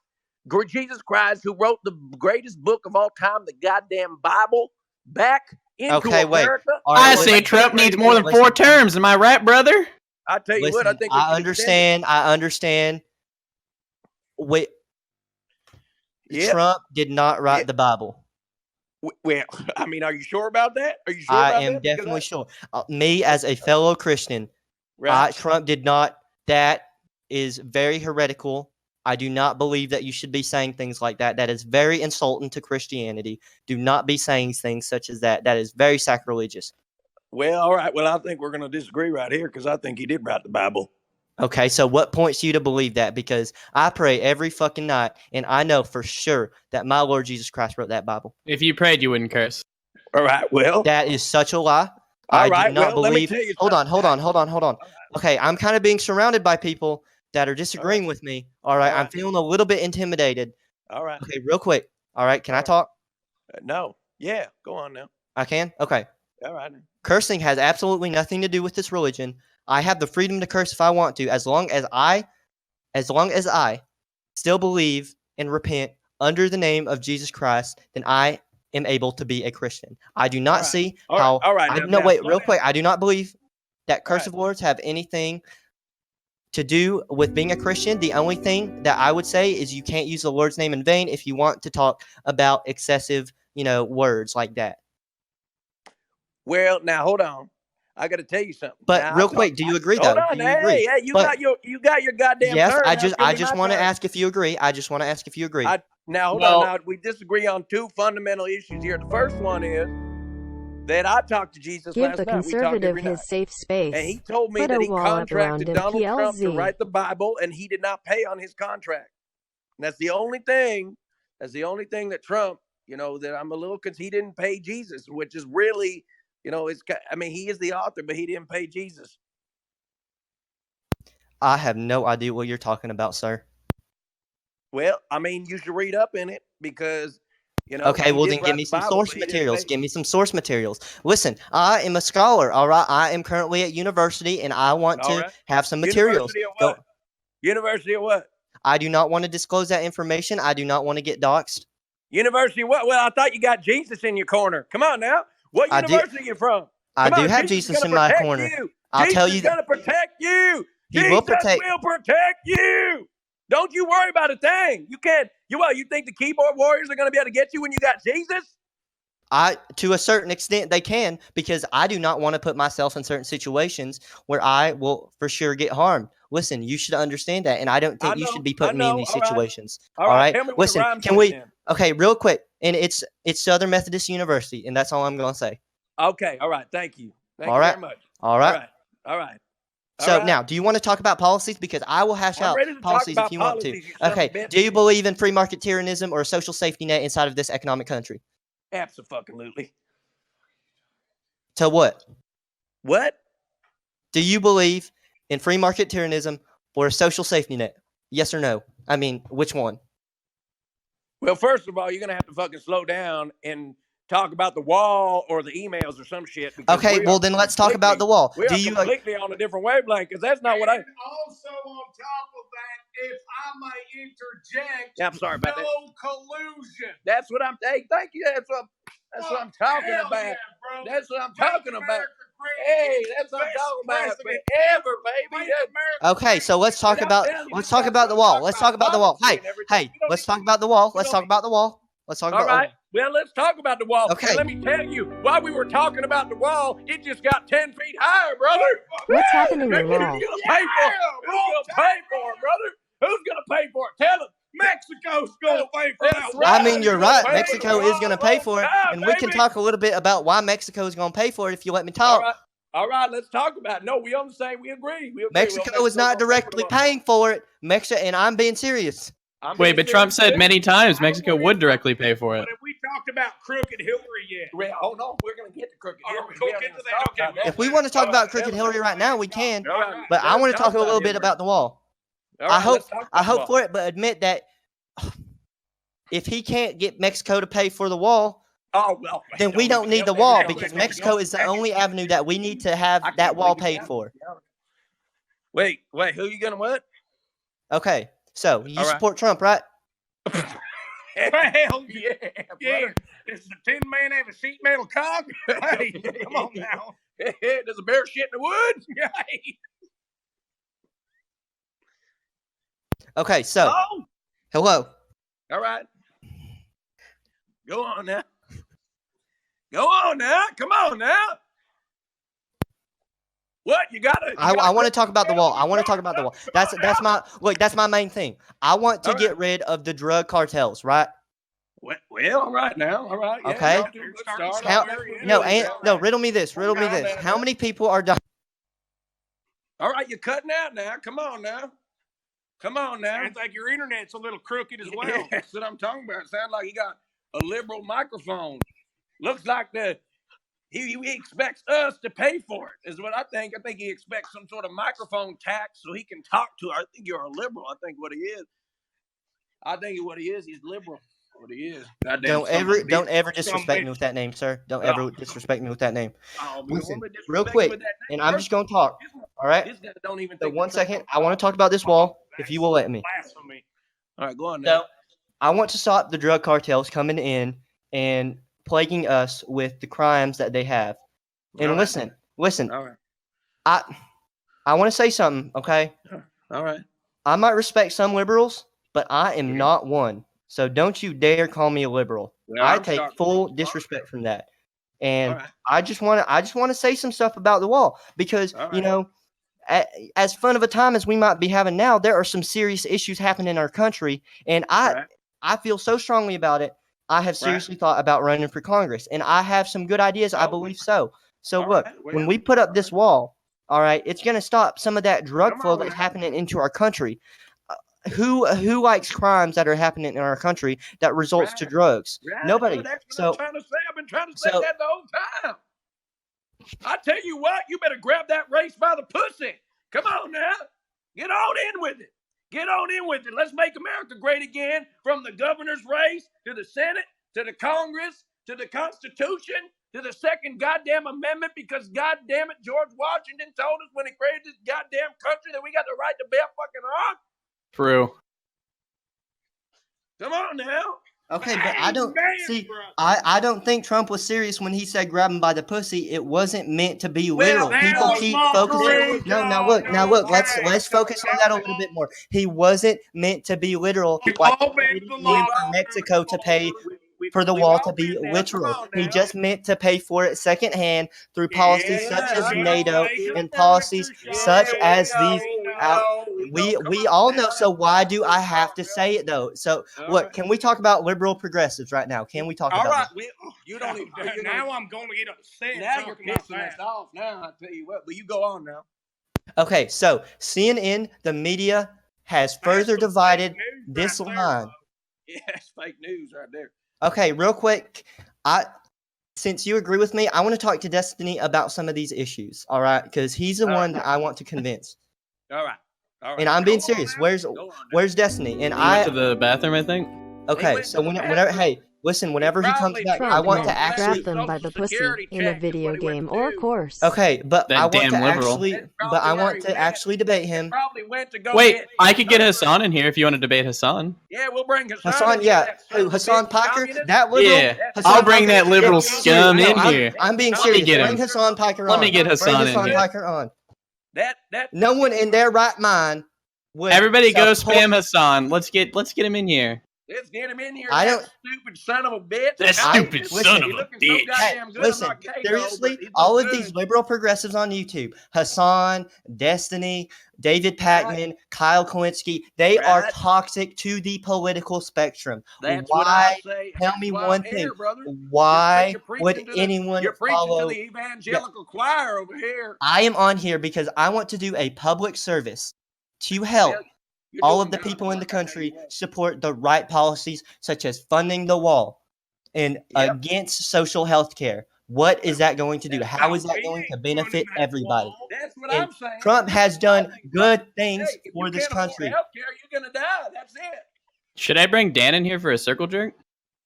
who wrote the greatest book of all time, the goddamn Bible, back into Okay, wait. America. All right, I listen, say Trump needs more than listen. 4 terms. Am I right, brother? I tell you what, I Listen, think we I should extend it. understand. Wait, Yep. Trump did not write Yep. the Bible. Well, I mean, are you sure about that? Are you sure I about am that? Because definitely sure. Me as a fellow Christian, right. Trump did not. That is very heretical. I do not believe that you should be saying things like that. That is very insulting to Christianity. Do not be saying things such as that. That is very sacrilegious. Well, all right. Well, I think we're going to disagree right here because I think he did write the Bible. Okay, so what points you to believe that? Because I pray every fucking night, and I know for sure that my Lord Jesus Christ wrote that Bible. If you prayed, you wouldn't curse. All right. Well, That is such a lie. all I right. do not Well, let me believe. tell you Hold on. something. Okay, I'm kind of being surrounded by people that are disagreeing with me. All right, All I'm right. feeling a little bit intimidated. All right. Okay, real quick. All right, can I All right. talk? No. Yeah. Go on now. I can? Okay. All right. Cursing has absolutely nothing to do with this religion. I have the freedom to curse if I want to, as long as I still believe and repent under the name of Jesus Christ, then I am able to be a Christian. I do not see how. All right. No, wait, real down. quick. I do not believe that cursive right. words have anything to do with being a Christian. The only thing that I would say is you can't use the Lord's name in vain if you want to talk about excessive, words like that. Well, now hold on. I got to tell you something. But now, real quick, do you agree though? Hold on. Do you agree? Hey, you But- got your goddamn Yes, turn. I just want to ask if you agree. Now hold on. Now we disagree on two fundamental issues here. The first one is that I talked to Jesus Give last the night. We talked conservative every night. his safe space. And he told me Put that a he wall up around contracted him, Donald Trump to PLZ. write the Bible, and he did not pay on his contract. And that's the only thing. That's the only thing that Trump, that I'm a little because he didn't pay Jesus, which is really, he is the author, but he didn't pay Jesus. I have no idea what you're talking about, sir. Well, you should read up in it because, Okay, well then give me some source materials. Give me some source materials. Listen, I am a scholar, all right? I am currently at university, and I want to have some materials. University of what? University of what? I do not want to disclose that information. I do not want to get doxxed. University of what? Well, I thought you got Jesus in your corner. Come on now. What university are you from? I do have Jesus in my corner. I'll tell you that. Jesus is going to protect you. He will protect you. Don't you worry about a thing. You can't. You think the keyboard warriors are going to be able to get you when you got Jesus? To a certain extent, they can, because I do not want to put myself in certain situations where I will for sure get harmed. Listen, you should understand that, and I don't think you should be putting me in these situations. All right? Tell me Listen, can we? Okay, real quick, and it's Southern Methodist University, and that's all I'm going to say. Okay, all right, thank you. Thank you very much. All right. So right. now, do you want to talk about policies? Because I will hash out policies if you want to. You Okay, do you believe in free market tyrannism or a social safety net inside of this economic country? Absolutely. To what? What? Do you believe in free market tyrannism or a social safety net? Yes or no? Which one? Well, first of all, you're going to have to fucking slow down and talk about the wall or the emails or some shit. Okay, well then let's talk about the wall. We are completely on a different wavelength because that's not what I. Also, on top of that, if I may interject, yeah, I'm sorry about no collusion. That's what I'm. Hey, thank you. That's what I'm talking about. Yeah, that's what I'm talking about. Hey, that's what I'm talking about. Forever, baby. Okay, so let's talk about the wall. Let's talk about the wall. Hey, let's talk about the wall. Let's talk about the wall. Let's talk about. All right. Well, let's talk about the wall. Okay. And let me tell you, while we were talking about the wall, it just got 10 feet higher, brother. What's happening in the Who's wall? gonna pay for it? Who's gonna pay for it, brother? Who's gonna pay for it? Tell them. Mexico's gonna pay for that. Right. You're right. Mexico is going to pay for it, and we can talk a little bit about why Mexico is going to pay for it if you let me talk. All right, let's talk about it. No, we on the same. We agree. Mexico is not directly paying for it. And I'm being serious. Wait, but Trump said many times Mexico would directly pay for it. But if we talked about crooked Hillary yet? Well, hold on, we're going to get to crooked Hillary. We'll get to that. Okay. If we want to talk about crooked Hillary right now, we can. But I want to talk a little bit about the wall. I hope for it, but admit that if he can't get Mexico to pay for the wall, then we don't need the wall, because Mexico is the only avenue that we need to have that wall paid for. Wait, who you going to what? Okay, so you support Trump, right? Well, yeah. Does the Tin Man have a sheet metal cock? Hey, come on now. Does a bear shit in the woods? Okay, so hello. All right. Go on now. Come on now. What you got? I want to talk about the wall. That's my main thing. I want to get rid of the drug cartels, right? Well, all right now. All right. Okay. No, riddle me this. How many people are dying? All right, you're cutting out now. Come on now. I think your internet's a little crooked as well. That's what I'm talking about. It sounds like he got a liberal microphone. Looks like he expects us to pay for it, is what I think. I think he expects some sort of microphone tax so he can talk to her. I think you're a liberal. I think what he is, he's liberal. What he is. Goddamn Don't ever Some disrespect me bitch. with that name, sir. Don't Oh. ever disrespect me with that name. Oh, we Listen, don't wanna real disrespect quick, you with that name, and I'm sir. just gonna talk. All right. This guy don't even So think one the Trump second, don't I want to talk about this wall, if you will let me. blasphemy. All right, go on So now. I want to stop the drug cartels coming in and plaguing us with the crimes that they have. And All right. listen. All right. I want to say something, okay? All right. I might respect some liberals, but I am Yeah. not one. So don't you dare call me a liberal. Well, I I'm take starting- full disrespect from that. And All right. I just want to say some stuff about the wall because All you right. know, as fun of a time as we might be having now, there are some serious issues happening in our country, and Right. I feel so strongly about it. I have Right. seriously thought about running for Congress, and I have some good ideas. I Oh, believe so. So all look, right, when well, we put up all this right. wall, all right, it's going to stop some of that drug Come flow on that's now. happening into our country. Who likes crimes that are happening in our country that results to Right. drugs? Right. Nobody. Well, that's what So I'm trying to say. I've been trying to say so that the whole time. I tell you what, you better grab that race by the pussy. Come on now. Get on in with it. Get on in with it. Let's make America great again, from the governor's race to the Senate to the Congress to the Constitution to the second goddamn amendment, because goddamn it, George Washington told us when he created this goddamn country that we got the right to bear fucking arms. True. Come on now. okay, but I don't Amen, see. bro. I don't think Trump was serious when he said grab him by the pussy. It wasn't meant to be Well, literal. that People was keep my focusing. truth. Now No, look. Let's hey, focus on that a little bit more. He wasn't meant to be literal. We've Like all been to the law. for Mexico to pay We've for the we've wall all to be been there. Come literal. on He now. just meant to pay for it secondhand through policies Yeah, such as I know. NATO Make it and a policies picture show. such Yeah, as we these. know. Come We on all now. know. So why do I have to say it though? So All look, right. can we talk about liberal progressives right now? Can we talk All about right. that? You don't even. Now I'm going to get upset. Now you're talking about pissing us that. off. Now I tell you what, but you go on now. Okay, so CNN, the media, has That's further some divided fake news this right there, line. bro. Yeah, it's fake news right there. Okay, real quick, since you agree with me, I want to talk to Destiny about some of these issues. All right, because he's the All one right. that I want to convince. All right. All right. And I'm Go being on serious. now. Go on now. Where's Destiny? And He went to the bathroom, I think. okay, went so to the whenever bathroom. hey, listen, whenever he comes Probably back, I Trump want to meant Actually- grab actually them by the Social pussy Security in a check is video what he went game to or do. course. okay, but That I want damn to liberal. actually, That's but probably I where want he to went. actually debate He him. probably went to go Wait, get I could get his Hassan in here if you want to debate Hassan. Yeah, we'll bring Hassan. Hassan, in, yeah, that son who? of a Hassan bitch Piker, communist. that liberal. Yeah, Hassan I'll bring Piker, that liberal yeah, scum no, in here. I'm being Let me serious. get Bring him. Hassan Piker Let on. me get Bring Hassan in Hassan here. Piker on. That No one in their right mind would Everybody go support- spam Hassan. Let's get him in here. Let's get him in here. I that don't- stupid son of a bitch. That Now, stupid he's son of a looking so bitch. goddamn good. Listen, I'm not gay, though, seriously, but he's all no of these good. liberal progressives on YouTube, Hassan, Destiny, David Packman, Kyle Kowinski, they are Right. toxic to the political spectrum. That's what Why? I say. Tell That's me why one I'm here, thing. brother. Why You're preaching would to the- anyone You're preaching follow? to the evangelical choir over here. I am on here because I want to do a public service to help Well, you're all doing of the God's people in the work, I tell you country what. support the right policies, such as funding the wall and Yep. against social health care. What is that going to do? That's How how is that we going ain't to benefit running that everybody? wall. That's what And I'm saying. Trump has done good things Hey, if for you this can't afford country. healthcare, you're gonna die. That's it. Should I bring Dan in here for a circle jerk?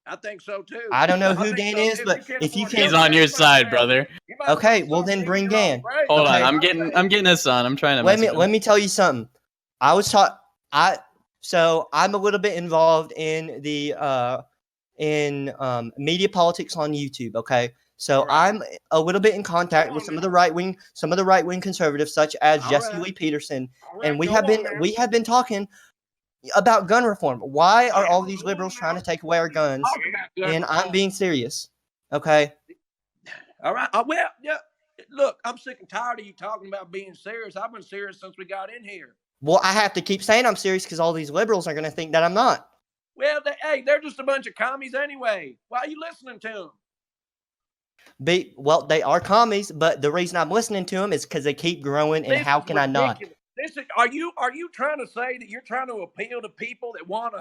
I think so too. I don't know I who think Dan so, is, too. but can't if you afford can't- He's healthcare, on your you might side, as well- brother. you might as Okay, well well start then digging bring your Dan. own grave. Hold Okay. on, I'm getting Hassan. I'm trying to Let message me him. let me tell you something. I was taught so I'm a little bit involved in the media politics on YouTube. Okay, so Alright. I'm a little bit in contact with some of the right wing conservatives, such as Jesse Alright. Lee Peterson, All right, and we go have on now. been talking about gun reform. Why are Yeah, all these go on liberals now. trying to take away our guns? Talk about gun And I'm reform. being serious. Okay. All right. Well, yeah. Look, I'm sick and tired of you talking about being serious. I've been serious since we got in here. Well, I have to keep saying I'm serious because all these liberals are going to think that I'm not. Well, they're just a bunch of commies anyway. Why are you listening to them? Well, they are commies, but the reason I'm listening to them is because they keep growing. And This how is can I not? ridiculous. Are you trying to say that you're trying to appeal to people that want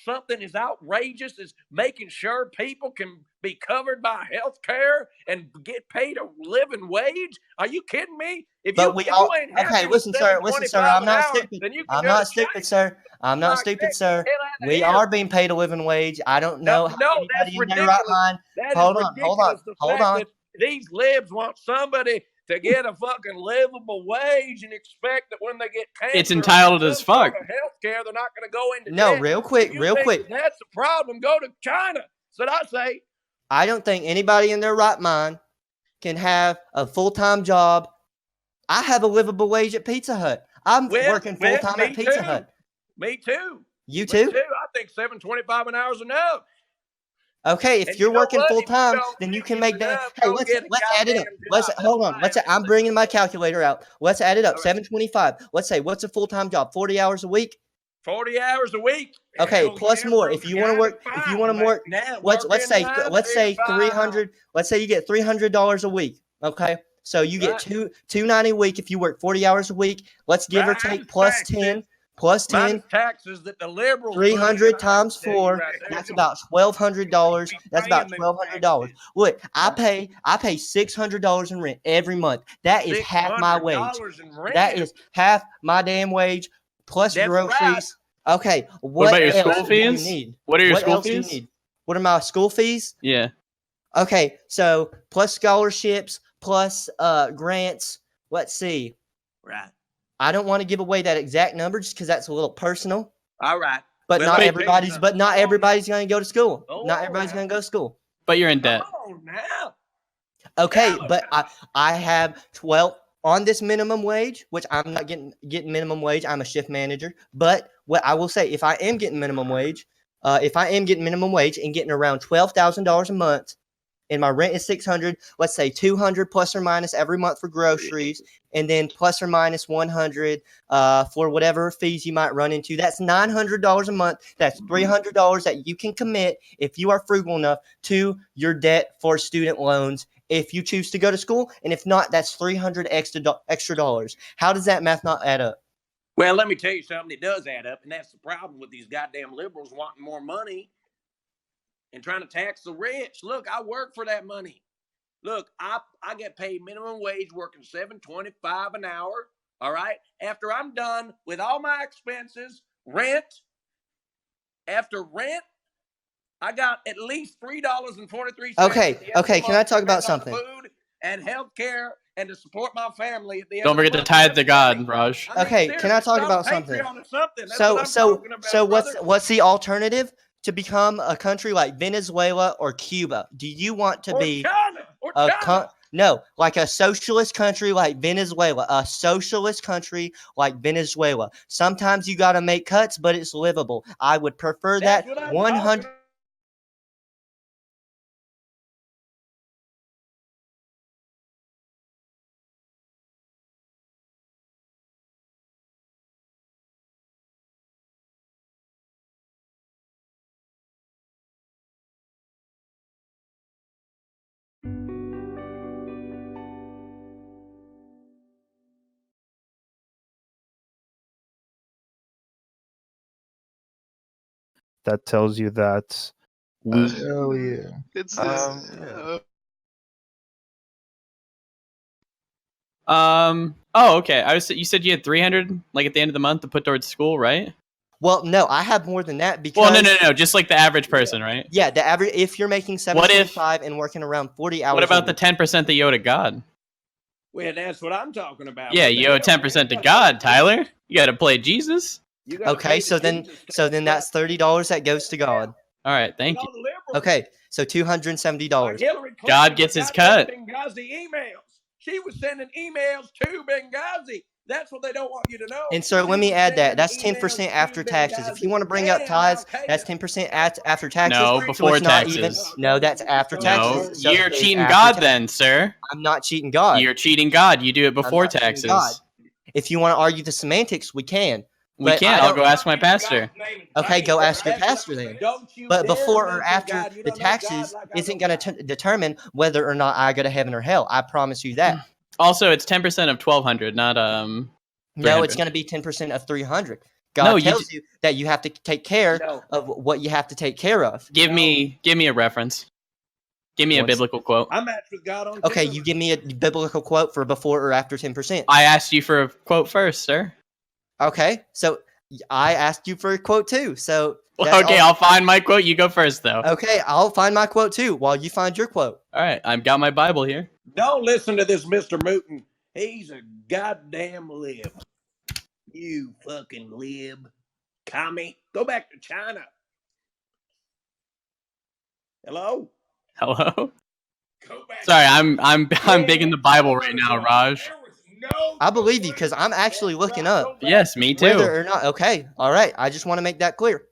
something as outrageous as making sure people can be covered by health care and get paid a living wage? Are you kidding me? If But you, we if all you ain't happy okay. with Listen, sir. $7.25 I'm an not hour, stupid. then you can I'm go not to stupid, jail. sir. I'm not Like, stupid, get sir. the hell We are being paid a living wage. I don't know how No, anybody that's in their right ridiculous. mind. That is Hold on, ridiculous. The hold fact on. that these libs want somebody to get a fucking livable wage and expect that when they get cancer, It's entitled or as some sort fuck. of health care, they're not going to go into No, debt. real quick, If you real think quick. that's the problem, go to China. So I say, I don't think anybody in their right mind can have a full-time job. I have a livable wage at Pizza Hut. I'm working full-time me at Pizza too. Hut. Me too. You Me too? too. I think $7.25 an hour is enough. Okay, if And you're you know working what? If you full-time, don't then you think can it's make that. enough, Hey, go let's get a add it up. goddamn Let's job. hold on. I'm bringing my calculator out. Let's add it up. All right. 725. Let's say what's a full-time job? 40 hours a week. 40 hours a week. Okay, Hell, plus yeah, more. from If you want to 9 work, to if you 5, want to like, work, now, let's say 9 let's to say 5. 300. Let's say you get $300 a week. Okay, so you get Right. $290 a week if you work 40 hours a week. Let's give or Right, take minus plus taxes. 10, plus 10. Minus taxes that the liberals put in, 300 I times tell you 4, right there, that's you'll about $1,200. be That's about paying them $1,200. taxes. Look, I pay $600 in rent every month. That is half my wage. $600 in rent. That is half my damn wage plus That's groceries. Okay, What about your else school do you fees? need? What are your What school else do you fees? need? What are my school fees? Yeah. Okay, so plus scholarships, plus grants. Let's see. Right. I don't want to give away that exact number just because that's a little personal. All right. But Well, not let me tell you everybody's. something. But not everybody's going to go to school. Go Not on everybody's now. going to go to school. But you're in Come debt. on now. Okay, Tell but us. I have 12 on this minimum wage, which I'm not getting minimum wage. I'm a shift manager. But what I will say, if I am getting minimum wage, and getting around $12,000 a month, and my rent is $600, let's say $200 plus or minus every month for groceries, and then plus or minus $100 for whatever fees you might run into. That's $900 a month. That's $300 that you can commit if you are frugal enough to your debt for student loans if you choose to go to school, and if not, that's $300 extra dollars. How does that math not add up? Well, let me tell you something. It does add up, and that's the problem with these goddamn liberals wanting more money and trying to tax the rich. Look, I work for that money. Look, I get paid minimum wage working $7.25 an hour. All right. After I'm done with all my expenses, rent. After rent, I got at least $3.43. Okay. Can I talk about something? Food and health care and to support my family at the end Don't of the forget to month. tithe to God, Raj. Okay, can I talk about something? That's what I'm talking about, So brother. what's the alternative to become a country like Venezuela or Cuba? Do you want to be like a socialist country like Venezuela? A socialist country like Venezuela. Sometimes you got to make cuts, but it's livable. I would prefer that 100. That tells you that we. Hell yeah. It's Yeah. Oh, okay. You said you had 300 like at the end of the month to put towards school, right? Well, no, I have more than that because. Well, no. Just like the average person, right? Yeah, the average. If you're making $7.25 and working around 40 hours. What about the 10% that you owe to God? Well, that's what I'm talking about. Yeah, you owe 10% to God, Tyler. You got to play Jesus. Okay, so then that's $30 that goes to God. All right, thank you. Okay, so $270. God gets his cut. Benghazi emails. She was sending emails to Benghazi. That's what they don't want you to know. And sir, let me add that. That's 10% after taxes. If you want to bring up tithes, that's 10% after taxes. No, so before it's not taxes. even. No, that's after No, taxes. So you're it's cheating after God taxes. then, sir. I'm not cheating God. You're cheating God. You do it before not cheating taxes. God. If you want to argue the semantics, we can. We But can't. I I'll go ask my pastor. Okay, go ask your pastor then. But before or after the taxes isn't going to determine whether or not I go to heaven or hell. I promise you that. Also, it's 10% of 1,200, not No, it's going to be 10% of 300. God No, tells you that you have to take care of what you have to take care of. Give me a reference. Give me a biblical quote. I matched with God on. Okay, you give me a biblical quote for before or after 10%. I asked you for a quote first, sir. Okay, so I asked you for a quote too. So Okay, I'll find my quote. You go first, though. Okay, I'll find my quote too while you find your quote. All right, I've got my Bible here. Don't listen to this Mr. Mouton. He's a goddamn lib. You fucking lib. Commie. Go back to China. Hello? Hello. Sorry, I'm big in the Bible right now, Raj. I believe you because I'm actually looking up Yes, me too. whether or not. Okay, all right. I just want to make that clear.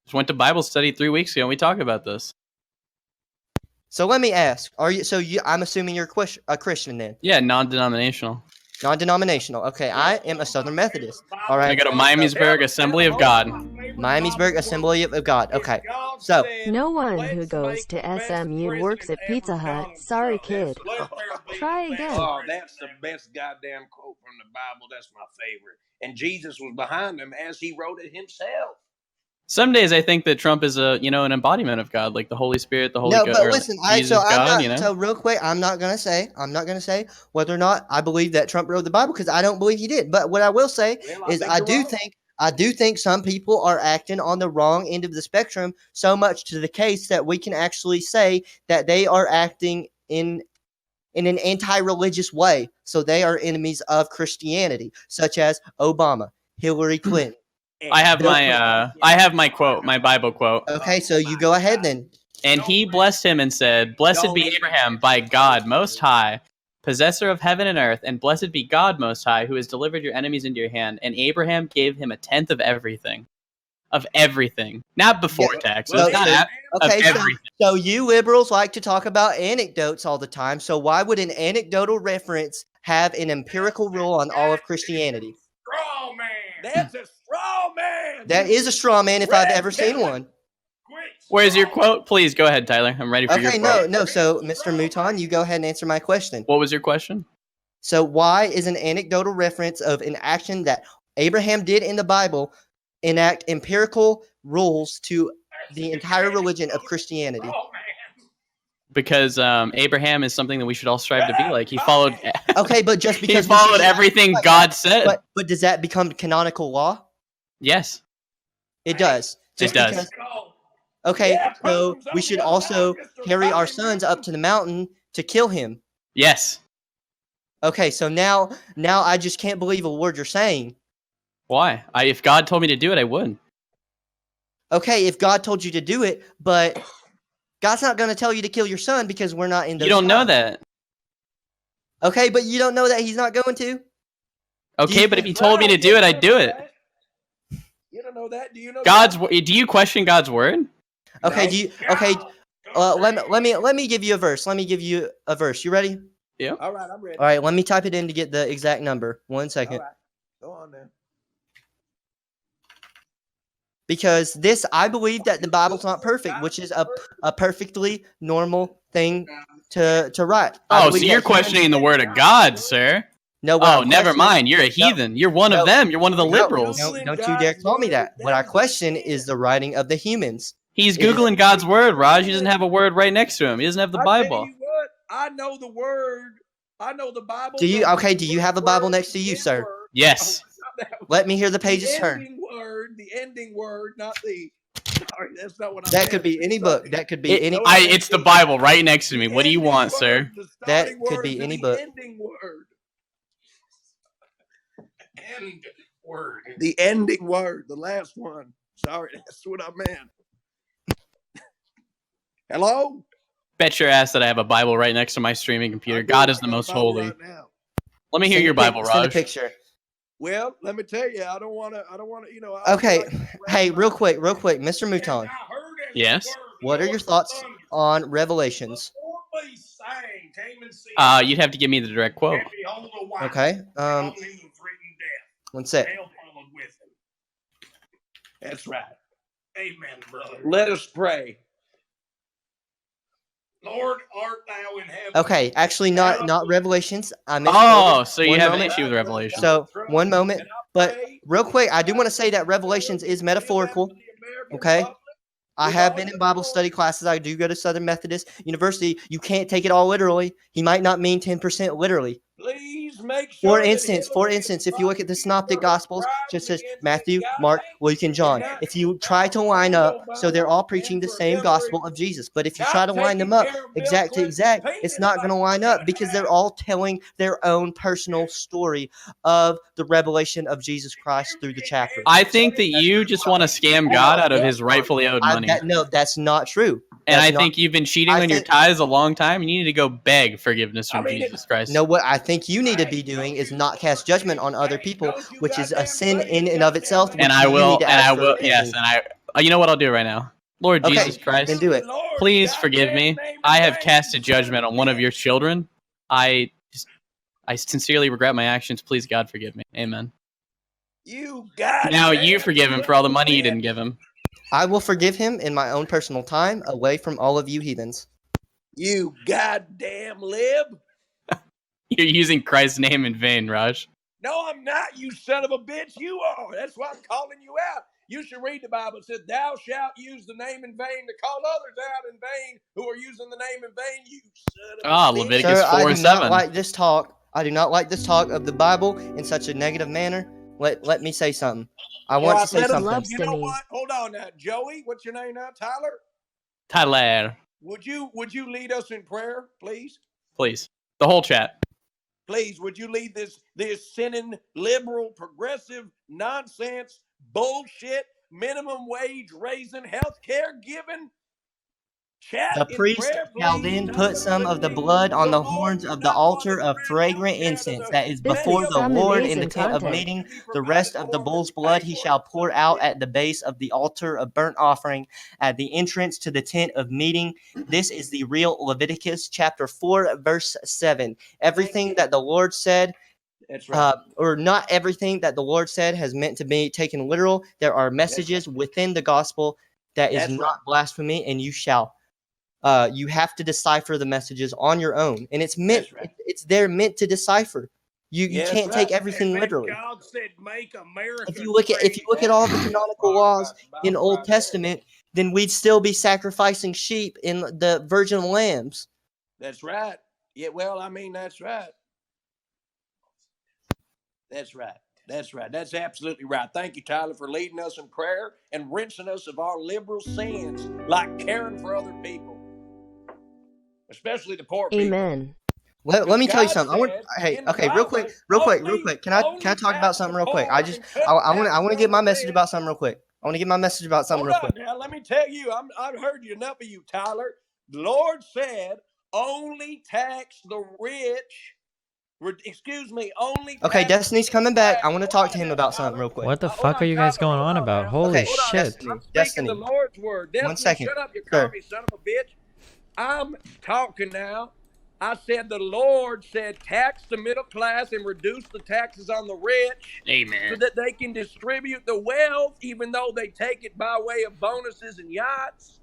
Just went to Bible study 3 weeks ago and we talked about this. So let me ask: Are you? I'm assuming you're a Christian then, Yeah, non-denominational. non-denominational. Okay, I am a Southern Methodist. All I right, go to Miamisburg Assembly of God. Miamisburg Assembly of God. Okay, so No one who goes to SMU works at Pizza Hut. Sorry, kid. Try again. Oh, that's the best goddamn quote from the Bible. That's my favorite. And Jesus was behind him as he wrote it himself. Some days I think that Trump is an embodiment of God, like the Holy Spirit, the Holy no, Ghost. but listen, God, so real quick, I'm not gonna say whether or not I believe that Trump wrote the Bible because I don't believe he did. But what I will say is I do think some people are acting on the wrong end of the spectrum, so much to the case that we can actually say that they are acting in an anti-religious way. So they are enemies of Christianity, such as Obama, Hillary Clinton. I have my quote, my Bible quote. Okay, so you go ahead then. And he blessed him and said, "Blessed be Abraham by God Most High, possessor of heaven and earth, and blessed be God Most High, who has delivered your enemies into your hand." And Abraham gave him a tenth of everything. Of everything. Not before taxes. Well, not okay, of everything. So you liberals like to talk about anecdotes all the time. So why would an anecdotal reference have an empirical rule on all of Christianity? Straw man. That's a straw man. That is a straw man if I've ever seen one. Where's your quote? Please go ahead, Tyler. I'm ready for your quote. No. So, Mr. Mouton, you go ahead and answer my question. What was your question? So, why is an anecdotal reference of an action that Abraham did in the Bible enact empirical rules to the entire religion of Christianity? Because Abraham is something that we should all strive to be like. He followed. Okay, but just because he followed everything God said. But does that become canonical law? Yes, it does. It does. Okay, so we should also carry our sons up to the mountain to kill him. Yes. Okay, so now I just can't believe a word you're saying. Why? If God told me to do it, I would. Okay, if God told you to do it, but God's not going to tell you to kill your son because we're not in those You don't know times. that. Okay, but you don't know that he's not going to? Okay, but if he told me to do it, I'd do it. You don't know that? Do you know do you question God's word? Okay, let me give you a verse. Let me give you a verse. You ready? Yeah. All right, I'm ready. All right, let me type it in to get the exact number. 1 second. All right. Go on then. Because I believe that the Bible's not perfect, which is a perfectly normal thing to write. Oh, so you're questioning the word of God, sir. No. Oh, never mind. You're a heathen. You're one of them. You're one of the liberals. No, don't you dare call me that. What I question is the writing of the humans. He's Googling God's word, Raj. He doesn't have a word right next to him. He doesn't have the Bible. I tell you what, I know the word. I know the Bible. Do you have a Bible next to you, sir? Yes. Let me hear the pages turn. The ending word, not the. Sorry, that's not what I. That could be any book. That could be any. It's the Bible right next to me. What do you want, sir? That could be any book. Ending word. End word. The ending word. The last one. Sorry, that's what I meant. Hello? Bet your ass that I have a Bible right next to my streaming computer. God is the most holy. Right now. Let me hear your Bible, Raj. Send a picture. Well, let me tell you, I don't want to. Okay, hey, real quick, Mr. Mouton. Yes. What are your thoughts on Revelations? You'd have to give me the direct quote. Okay. 1 sec. That's right. Amen, brother. Let us pray. Lord, art thou in heaven? Okay, actually not Revelations. So you have an issue with Revelation. So 1 moment, but real quick, I do want to say that Revelations is metaphorical. Okay, I have been in Bible study classes. I do go to Southern Methodist University. You can't take it all literally. He might not mean 10% literally. Please please make sure For that instance, if you look at the Synoptic Gospels, it just says Matthew, Mark, Luke, and John. If you try to line up, so they're all preaching the same gospel of Jesus. But if you try to line them up exact to exact, it's not going to line up because they're all telling their own personal story of the revelation of Jesus Christ through the chapter. I think that you just want to scam God out of his rightfully owed money. No, that's not true. And That's I think you've been cheating on your tithes a long time. You need to go beg forgiveness from Jesus Christ. No, what I think you need to be doing is not cast judgment on other people, which is a sin in and of itself. And I will, yes, and you know what I'll do right now? Lord Jesus Christ, then do it. Please forgive me. I have cast a judgment on one of your children. I sincerely regret my actions. Please, God, forgive me. Amen. Now you forgive him for all the money you didn't give him. I will forgive him in my own personal time, away from all of you heathens. You goddamn lib. You're using Christ's name in vain, Raj. No, I'm not, you son of a bitch. You are. That's why I'm calling you out. You should read the Bible. It says, thou shalt use the name in vain to call others out in vain who are using the name in vain, you son of a bitch. Leviticus 4:7. I do not like this talk. I do not like this talk of the Bible in such a negative manner. Let me say something. I want to say something. You know what? Hold on now. Joey, what's your name now? Tyler? Tyler. Would you lead us in prayer, please? Please. The whole chat. Please, would you lead this sinning, liberal, progressive, nonsense, bullshit, minimum wage raising, healthcare giving chat? The priest shall then put some of the blood on the horns of the altar of fragrant incense that is before the Lord in the tent of meeting. The rest of the bull's blood he shall pour out at the base of the altar of burnt offering at the entrance to the tent of meeting. This is the real Leviticus chapter 4, verse 7. Everything that the Lord said, that's right. Or not everything that the Lord said has meant to be taken literal. There are messages within the gospel that is not blasphemy, and you shall. You have to decipher the messages on your own, and it's meant. It's there meant to decipher. You can't take everything literally. God said, "Make America." If you look at all the canonical laws in Old Testament, then we'd still be sacrificing sheep in the virgin lambs. That's right. Yeah. Well, I mean, that's right. That's right. That's right. That's absolutely right. Thank you, Tyler, for leading us in prayer and rinsing us of our liberal sins, like caring for other people, especially the poor people. Amen. Let me tell you something. Real quick. Can I talk about something real quick? I want to give my message about something real quick. Now, let me tell you, I've heard you enough of you, Tyler. The Lord said, only tax the rich. Okay, Destiny's coming back. I want to talk to him about something real quick. What the fuck are you guys going on about? Holy shit. Destiny. The Lord's word. Destiny, 1 second. Shut up, you commie son of a bitch. I'm talking now. I said the Lord said tax the middle class and reduce the taxes on the rich. Amen. So that they can distribute the wealth even though they take it by way of bonuses and yachts.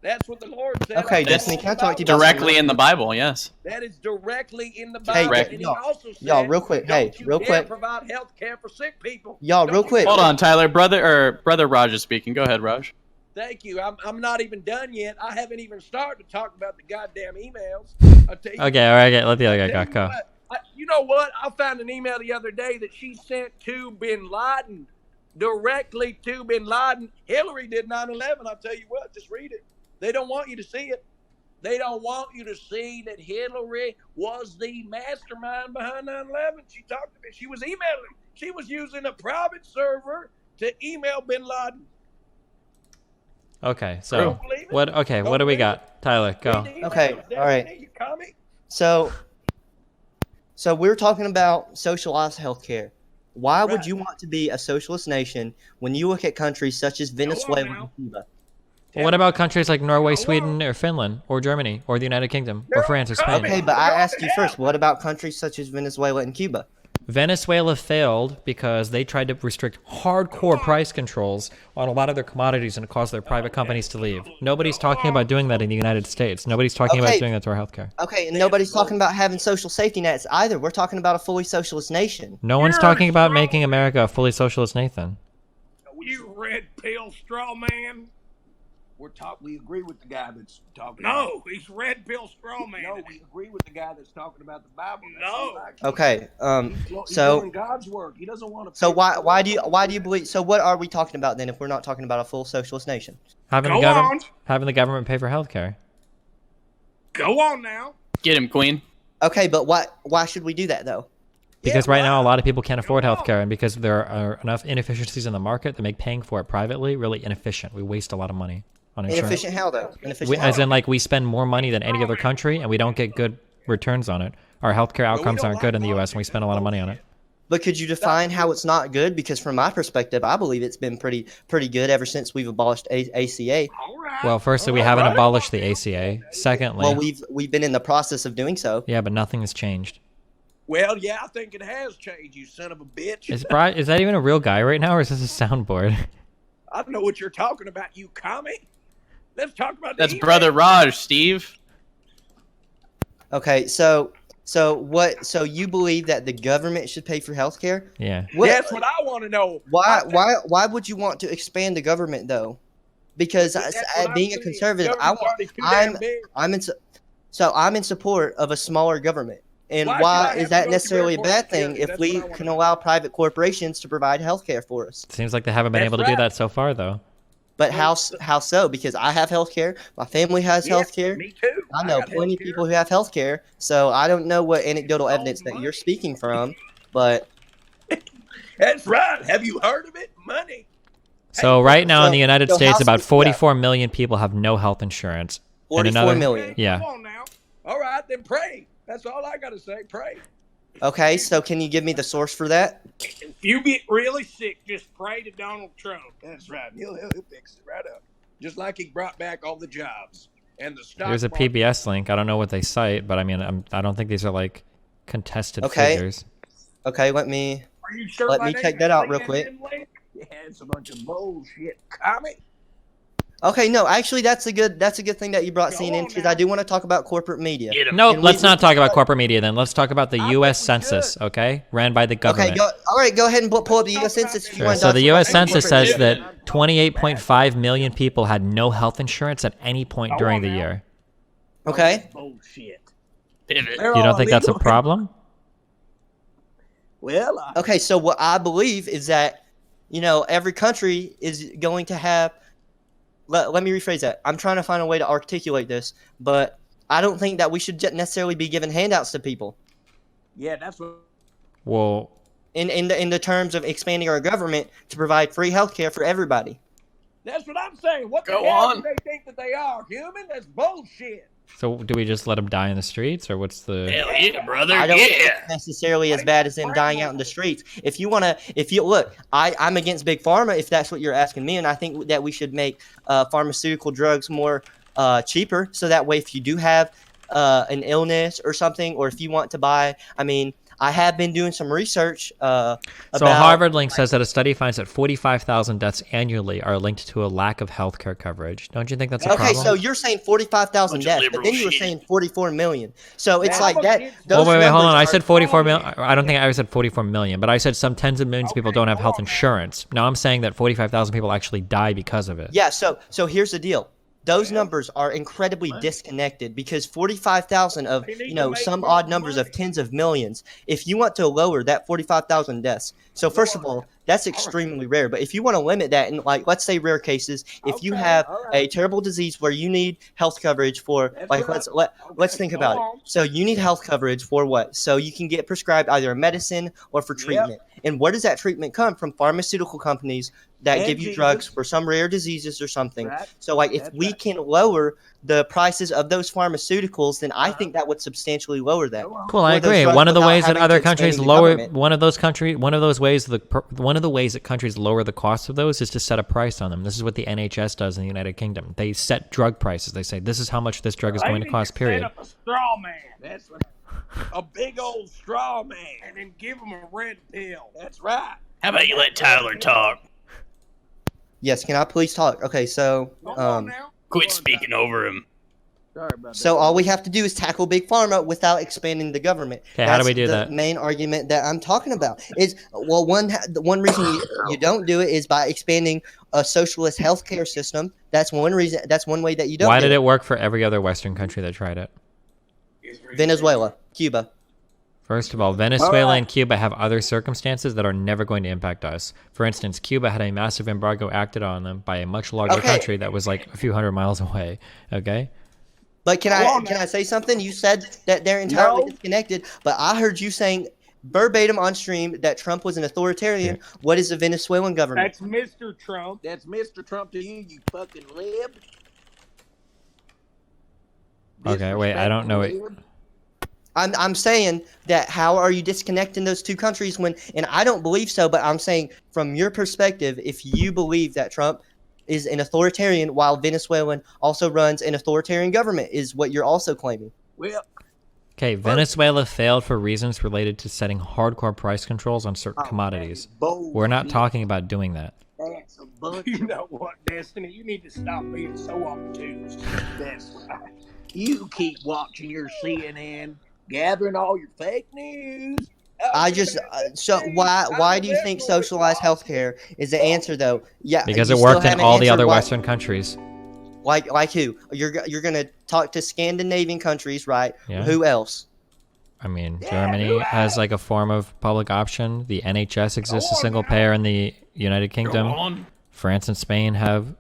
That's what the Lord said. Okay, Destiny, can I talk to you about directly in the Bible? Yes. That is directly in the Bible. Hey, and he also said, y'all, real quick. Hey, real quick. Provide health care for sick people. Y'all, real quick. Hold on, Tyler. Brother Raj is speaking. Go ahead, Raj. Thank you. I'm not even done yet. I haven't even started to talk about the goddamn emails. I'll tell you Okay, all right. Let the other guy go. You know what? I found an email the other day that she sent to Bin Laden, directly to Bin Laden. Hillary did 9/11. I'll tell you what. Just read it. They don't want you to see it. They don't want you to see that Hillary was the mastermind behind 9/11. She talked to me. She was emailing. She was using a private server to email Bin Laden. Okay, so what do we got? Tyler, go. Okay, all right. So we're talking about socialized healthcare. Why would you want to be a socialist nation when you look at countries such as Venezuela and Cuba? Well, what about countries like Norway, Sweden, or Finland, or Germany, or the United Kingdom, or France, or Spain? Okay, but I asked you first, what about countries such as Venezuela and Cuba? Venezuela failed because they tried to restrict hardcore price controls on a lot of their commodities, and it caused their private companies to leave. Nobody's talking about doing that in the United States. Nobody's talking about doing that to our healthcare. Okay, and nobody's talking about having social safety nets either. We're talking about a fully socialist nation. No one's talking about making America a fully socialist, Nathan. You red pill straw man. We agree with the guy that's talking. No, he's red pill straw man. No, we agree with the guy that's talking about the Bible. No. Okay. He's So doing God's work. He doesn't want to. so why do you believe? So what are we talking about then if we're not talking about a full socialist nation? Having Go the government pay for healthcare. Go on now. Get him, Queen. Okay, but why should we do that though? Because right now a lot of people can't afford healthcare, and because there are enough inefficiencies in the market that make paying for it privately really inefficient. We waste a lot of money on insurance. Inefficient how though? Inefficient how? As in, like, we spend more money than any other country, and we don't get good returns on it. Our healthcare outcomes aren't good in the U.S., and we spend a lot of money on it. But could you define how it's not good? Because from my perspective, I believe it's been pretty good ever since we've abolished ACA. All right. Well, firstly, we haven't abolished the ACA. Secondly, Well, we've been in the process of doing so. yeah, but nothing has changed. Well, yeah, I think it has changed, you son of a bitch. Is that even a real guy right now, or is this a soundboard? I don't know what you're talking about, you commie. Let's talk about That's the Brother Raj, Steve. Okay, so you believe that the government should pay for healthcare? Yeah. That's what I want to know. Why would you want to expand the government though? Because That's what I'm being a saying. conservative, Government's already too damn big. I'm in support of a smaller government. And Why why should I is have that to go necessarily a through bad airport thing security? if That's we what I wanna can know. allow private corporations to provide healthcare for us? Seems like they haven't been That's able to do right. that so far, though. But how so? Because I have healthcare, my family has Yeah, healthcare. me too. I know got plenty of healthcare. people who have healthcare, so I don't know what anecdotal evidence that you're speaking from, but That's right. Have you heard of it? Money. So right now in the United so States, how about yeah. 44 million people have no health insurance. And 44 another, million. Yeah. Go on now. All right, then pray. That's all I got to say. Pray. Okay, so can you give me the source for that? If you get really sick, just pray to Donald Trump. That's right. He'll fix it right up. Just like he brought back all the jobs and the stock There's a market. PBS link. I don't know what they cite, but I mean, I don't think these are like contested Okay. figures. Okay, let me Are you sure? Let my me name check is that out real CNN quick. link? Yeah, it's a bunch of bullshit. Comic. Okay, no, actually that's a good thing that you brought Go CNN on because now. I do want to talk about corporate media. Nope, And let's we- not talk about corporate media then. Let's talk about the I U.S. think we Census, should. okay? Ran by the Okay, government. all right, go ahead and pull up the Let's U.S. talk about Census. If this. you Sure. want to So talk the about U.S. corporate Census says media. that 28.5 million people had no health insurance at any point Go during on the now. year. Okay. Bullshit. Pivot. They're You all don't think that's a illegal. problem? Well, Okay, so what I believe is that, every country is going to have. Let me rephrase that. I'm trying to find a way to articulate this, but I don't think that we should necessarily be giving handouts to people. yeah, that's what. Well, In the terms of expanding our government to provide free healthcare for everybody. That's what I'm saying. What the Go hell on. do they think that they are? Human? That's bullshit. so do we just let them die in the streets, or what's the... Hell yeah, brother. I don't think Yeah. it's necessarily as bad as them dying out in the streets. If you look, I'm against big pharma if that's what you're asking me, and I think that we should make pharmaceutical drugs more cheaper, so that way if you do have an illness or something, or if you want to buy, I have been doing some research So about Harvard link says that a study finds that 45,000 deaths annually are linked to a lack of healthcare coverage. Don't you think that's a Okay, problem? so you're saying 45,000 Bunch of deaths, but liberal then you were shit. saying 44 million. So it's Man, like I'm that. against- Those Wait, hold on. numbers I are- said 44 million. I don't think I said 44 million, but I said some tens of millions of people Okay, don't have go health on now. insurance. Now I'm saying that 45,000 people actually die because of it. Yeah, so here's the deal. Those numbers are incredibly disconnected because 45,000 of, They need to make some more odd numbers money. of tens of millions. If you want to lower that 45,000 deaths, so first of all, that's extremely rare. But if you want to limit that in, like, let's say rare cases, if you Okay, have all right. a terrible disease where you need health coverage for, That's like, right. let's think go about on. it. So you need health coverage for what? So you can get prescribed either a medicine or for treatment. And where does that treatment come from? Pharmaceutical companies that And give you Jesus. drugs for some rare diseases or something. Right. So, like, if That's we right. can lower the prices of those pharmaceuticals, then I think that would substantially lower that. Go on. Cool, I for those agree. drugs One of the without ways that having other to expand countries the lower government. one of the ways that countries lower the cost of those is to set a price on them. This is what the NHS does in the United Kingdom. They set drug prices. They say this is how much this drug is They going to need cost. set Period. up a straw man That's what. A big old straw man. and then give him a red pill. That's right. How about you let Tyler talk? Yes, can I please talk? Okay, so Go on now. Quit speaking over him. Sorry about So that. all we have to do is tackle big pharma without expanding the government. Okay, how do That's we do the that? main argument that I'm talking about. Is well, the one reason you don't do it is by expanding a socialist healthcare system. That's one reason. That's one way that you don't. Why do did it work for every other Western country that tried it? Venezuela, Cuba. First of all, Venezuela and Cuba have other circumstances that are never going to impact us. For instance, Cuba had a massive embargo acted on them by a much larger country that was like a few hundred miles away. Okay. But can I say something? You said that they're entirely disconnected, but I heard you saying verbatim on stream that Trump was an authoritarian. Yeah. What is the Venezuelan government? That's Mr. Trump. That's Mr. Trump to you, you fucking lib. Okay, wait, I don't know it. I'm saying that how are you disconnecting those two countries when, and I don't believe so, but I'm saying from your perspective, if you believe that Trump is an authoritarian while Venezuelan also runs an authoritarian government is what you're also claiming. Well, Okay, Venezuela failed for reasons related to setting hardcore price controls on certain commodities. We're not talking about doing that. That's a bunch You know what, Destiny? You need to stop being so obtuse. That's right. You keep watching your CNN, gathering all your fake news. I just so why do you think socialized healthcare is the answer though? Yeah, Because you it still worked in haven't all the answered other why- Western countries. Like who? You're gonna talk to Scandinavian countries, right? Yeah. Who else? I mean, Germany has like a form of public option. The NHS exists a single payer in the United Kingdom. France and Spain have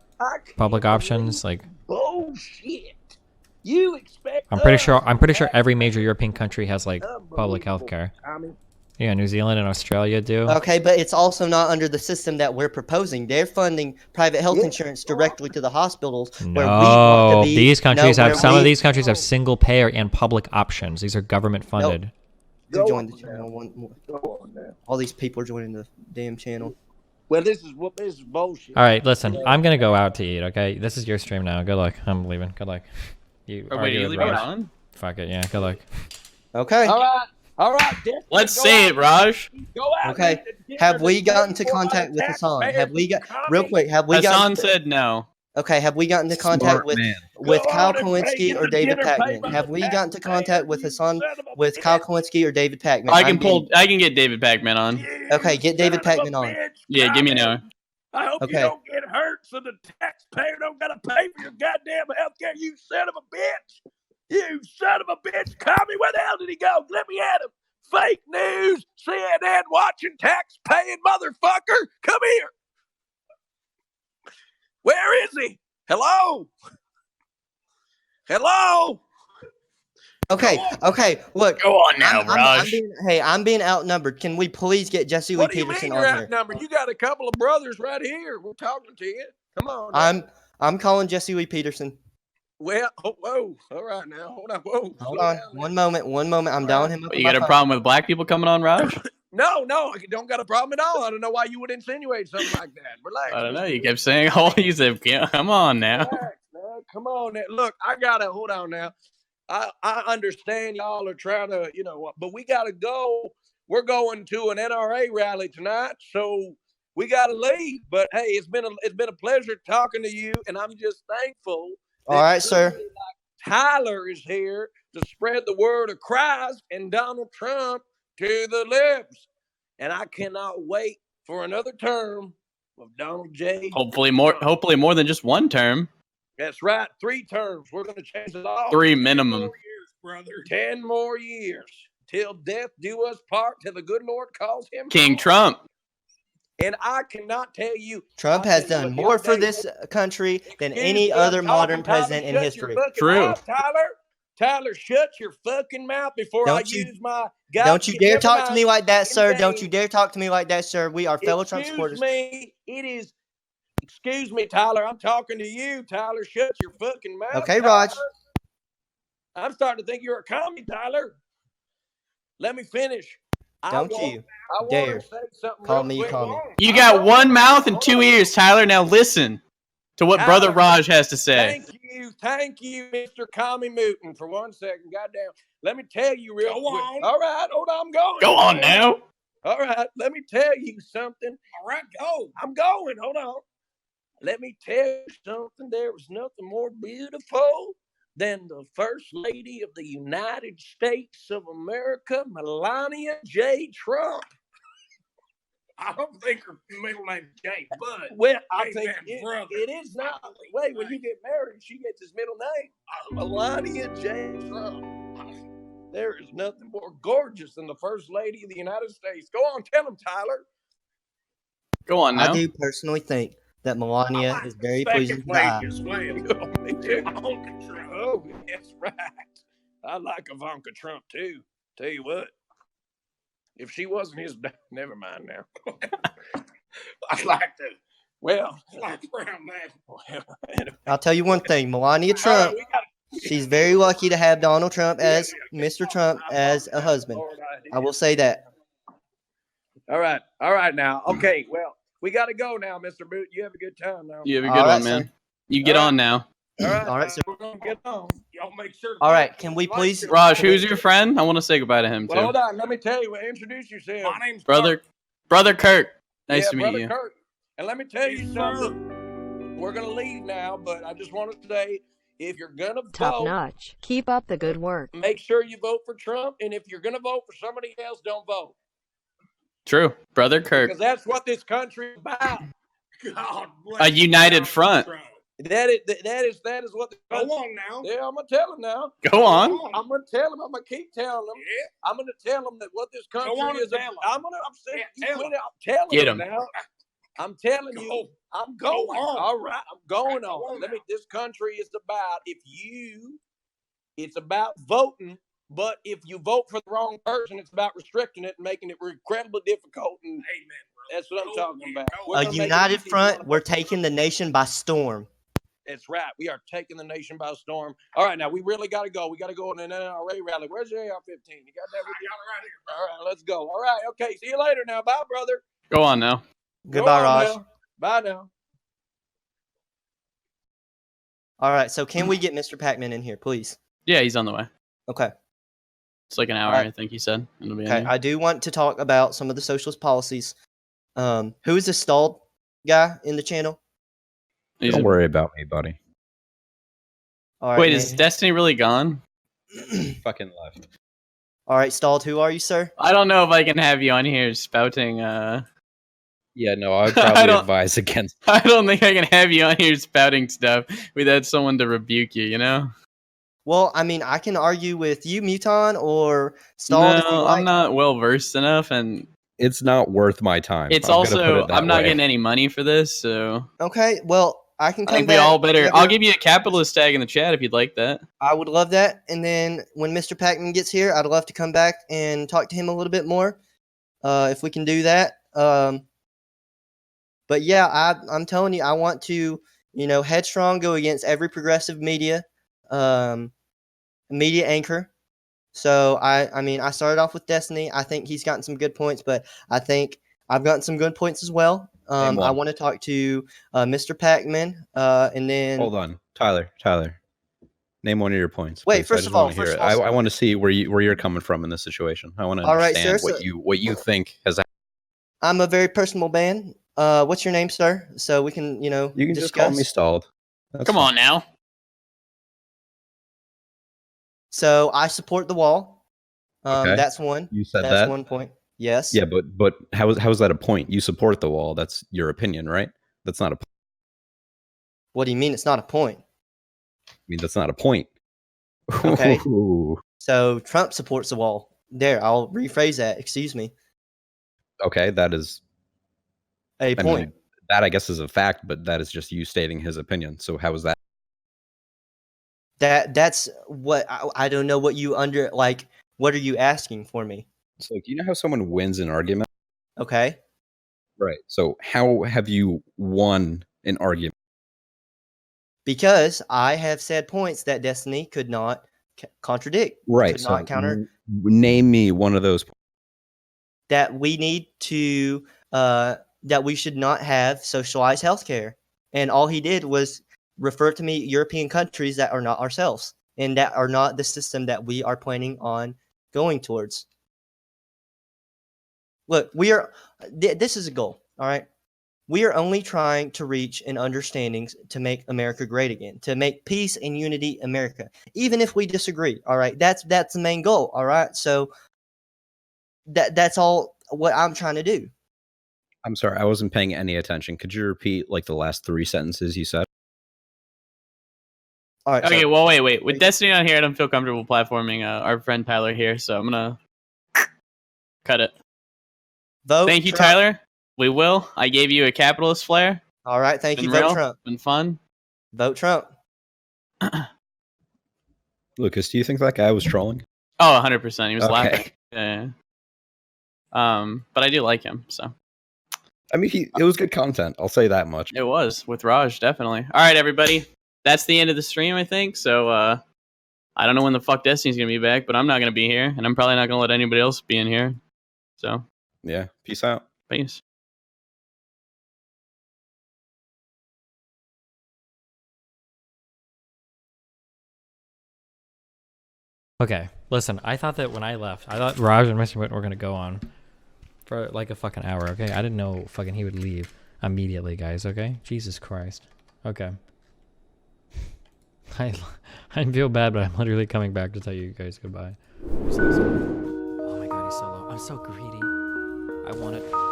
public options. Like, Bullshit. You expect I'm pretty sure every major European country has like public health care. Yeah, New Zealand and Australia do. Okay, but it's also not under the system that we're proposing. They're funding private health insurance directly to the hospitals where we want to be. These countries no, have where some we- of these countries have single payer and public options. These are government funded. Who joined the channel? All these people are joining the damn channel. Well, this is bullshit. All right, listen. I'm gonna go out to eat. Okay, this is your stream now. Good luck. I'm leaving. Good luck. You Wait, argue you with leaving it Raj. on? Fuck it. Yeah. Good luck. Okay. All right. Let's say it, Raj. Go out. Okay. Have we gotten into contact with Hassan? Have we got real quick? Have we Hassan gotten? said no. Okay. Have we gotten into contact with Go Kyle on and Kowinski pay or the David dinner paid Pacman? by Have the we gotten into taxpayer, contact with you Hassan son of a with Kyle Kowinski or David Pacman? I can get David Pacman on. Okay, get David Pacman on. Yeah, give me an hour. I hope Okay. you don't get hurt so the taxpayer don't gotta pay for your goddamn health care, you son of a bitch. You son of a bitch. Tommy, where the hell did he go? Let me at him. Fake news, CNN watching, tax-paying motherfucker. Come here. Where is he? Hello? Hello? Okay. Look. Go on now, Raj. I'm being outnumbered. Can we please get Jesse Lee What do you Peterson mean you're on here? outnumbered? You got a couple of brothers right here. We're talking to you. Come on. now. I'm calling Jesse Lee Peterson. Well, whoa. All right now. Hold on. Whoa. Hold slow on. down now. One moment. I'm dialing him up. You got a problem with black people coming on, Raj? No, I don't got a problem at all. I don't know why you would insinuate something like that. Relax. I don't know. You kept saying, "Oh, you said, come on now." Relax, man. Come on. Now. Look, I gotta hold on now. I understand y'all are trying to, but we gotta go. We're going to an NRA rally tonight, so we gotta leave. But hey, it's been a pleasure talking to you, and I'm just thankful. All right, sir. Tyler is here to spread the word of Christ and Donald Trump to the libs. And I cannot wait for another term of Donald J. Hopefully more than just one term. That's right. 3 terms. We're going to change it all. 3 minimum. 10 more years, brother. 10 more years. Till death do us part, till the good Lord calls him King home. Trump. And I cannot tell you. Trump has done more for this country than any other modern president in history. True. Tyler, shut your fucking mouth before I use my. Don't you dare talk to me like that, sir. Don't you dare talk to me like that, sir. We are fellow Trump supporters. Excuse me, Tyler. I'm talking to you, Tyler. Shut your fucking mouth. Okay, Tyler. Raj. I'm starting to think you're a commie, Tyler. Let me finish. Don't you dare call me a commie. You got one mouth and 2 ears, Tyler. Now listen to what Brother Raj has to say. Thank you, Mr. Commie Mouton. For 1 second, goddamn. Let me tell you real quick. All right, hold on, I'm going. Go on now. All right, let me tell you something. All right, go. I'm going. Hold on. Let me tell you something. There was nothing more beautiful than the First Lady of the United States of America, Melania J. Trump? I don't think her middle name's Jay, but Well, I hey, think man, brother. it is now. Wait, when you get married, she gets his middle name. Melania J. Trump. There is nothing more gorgeous than the First Lady of the United States. Go on, tell him, Tyler. Go on I now. do personally think that Melania is very pleasing to Second the eye. lady as well. Oh, me too. Ivanka Trump. Oh, that's right. I like Ivanka Trump too. Tell you what, if she wasn't his, never mind now. I like to Well, flash around that. I'll tell you one thing, Melania all right, Trump, we got. she's very lucky to have Donald Trump as Mr. Trump as a husband. I will say that. All right now. Okay, well, we got to go now, Mr. Boot. You have a good time now. You have a All good right, one, man. sir. You get All right. on now. All right, All right, sir. we're gonna get on. Y'all make sure. All right, can we please, Raj, who's your friend? I want to say goodbye to him Well, too. hold on. Let me tell you. Introduce yourself. My name's Brother Kurt. Nice to meet Brother you. Kurt. And let me tell you Yes, something. We're gonna leave now, but I just want to say, if you're gonna Top vote, notch. Keep up the good work. make sure you vote for Trump. And if you're gonna vote for somebody else, don't vote. True, Brother Kurt. Because that's what this country is about. God bless A united front. That is what the Go country. on now. Yeah, I'm gonna tell him now. Go on. I'm gonna tell him. I'm gonna keep telling him. Yeah. I'm gonna tell him that what this country on and is. tell him. I'm saying, Yeah, tell him. I'm telling Get him him. now. I'm telling you. Go. I'm going. Go on. All right, I'm going Go on. on Let me. now. This country is about it's about voting. But if you vote for the wrong person, it's about restricting it and making it incredibly difficult. And Amen, brother. that's what I'm talking about. Go. We're a gonna make it united easy if you front, wanna we're vote for taking the nation by storm. That's right. We are taking the nation by storm. All right, now we really got to go. We got to go on an NRA rally. Where's your AR-15? You got that with you? Right here. All right, let's go. All right, okay. See you later now. Bye, brother. Go on now. Goodbye, Go on Raj. now. Bye now. All right, so can we get Mr. Pac-Man in here, please? Yeah, he's on the way. Okay. It's like an hour, Alright. I think he said. It'll be in Okay, here. I do want to talk about some of the socialist policies. Who is this stalled guy in the channel? He's Don't a- worry about me, buddy. All right, Wait, man. is Destiny really gone? Fucking left. All right, stalled. Who are you, sir? I don't know if I can have you on here spouting. Yeah, no, I would I probably don't- advise against. I don't think I can have you on here spouting stuff without someone to rebuke you. You know? Well, I mean, I can argue with you, Mouton, or stalled if you No, like. I'm not well versed enough, and It's not worth my time. it's I'm gonna put also it that I'm not way. getting any money for this, so Okay, well, I can I come think we back. all better. whenever- I'll give you a capitalist tag in the chat if you'd like that. I would love that. And then when Mr. Pac-Man gets here, I'd love to come back and talk to him a little bit more, if we can do that. But yeah, I'm telling you, I want to, headstrong go against every progressive media anchor. So I mean, I started off with Destiny. I think he's gotten some good points, but I think I've gotten some good points as well. Name I one. want to talk to Mr. Pac-Man, and then Hold on, Tyler. Name one of your points. Wait, please. first I just of all- want to hear first it. of all, I want to see where you're coming from in this situation. I want to All right, understand sir, what you think has happened. I'm a very personal man. What's your name, sir? So we can, You can discuss. just call me stalled. That's Come fine. on now. So I support the wall. Okay. That's one. You said That's that. 1 point. Yes. Yeah, but how is that a point? You support the wall. That's your opinion, right? That's not a. What do you mean? It's not a point. I mean, that's not a point. Okay. Ooh. So Trump supports the wall. There, I'll rephrase that. Excuse me. Okay, that is. A I point. mean, that I guess is a fact, but that is just you stating his opinion. So how is that? That's what I don't know what you what are you asking for me? So do you know how someone wins an argument? Okay. Right. So how have you won an argument? Because I have said points that Destiny could not contradict. Right. Could So not counter. name me one of those. That we need to that we should not have socialized healthcare. And all he did was refer to me European countries that are not ourselves and that are not the system that we are planning on going towards. Look, this is a goal, all right? We are only trying to reach an understanding to make America great again, to make peace and unity America, even if we disagree. All right, that's the main goal. All right, so that's all what I'm trying to do. I'm sorry, I wasn't paying any attention. Could you repeat like the last 3 sentences you said? All right. Okay, so, well, wait. With Destiny on here, I don't feel comfortable platforming our friend Tyler here, so I'm gonna cut it. vote. Thank you, Trump. Tyler. We will. I gave you a capitalist flair. All right, thank Been you. real. Vote Trump. Been fun. Vote Trump. Lucas, do you think that guy was trolling? Oh, 100%. He was Okay. laughing. Yeah. But I do like him, so. I mean, it was good content. I'll say that much. It was with Raj, definitely. All right, everybody. That's the end of the stream, I think. So I don't know when the fuck Destiny's gonna be back, but I'm not gonna be here, and I'm probably not gonna let anybody else be in here. So Yeah. Peace out. peace. Okay, listen, I thought that when I left, I thought Raj and Mr. Mouton were gonna go on for like a fucking hour, okay? I didn't know fucking he would leave immediately, guys, okay? Jesus Christ. Okay. I feel bad, but I'm literally coming back to tell you guys goodbye. Oh my god, he's so low. I'm so greedy. I want it.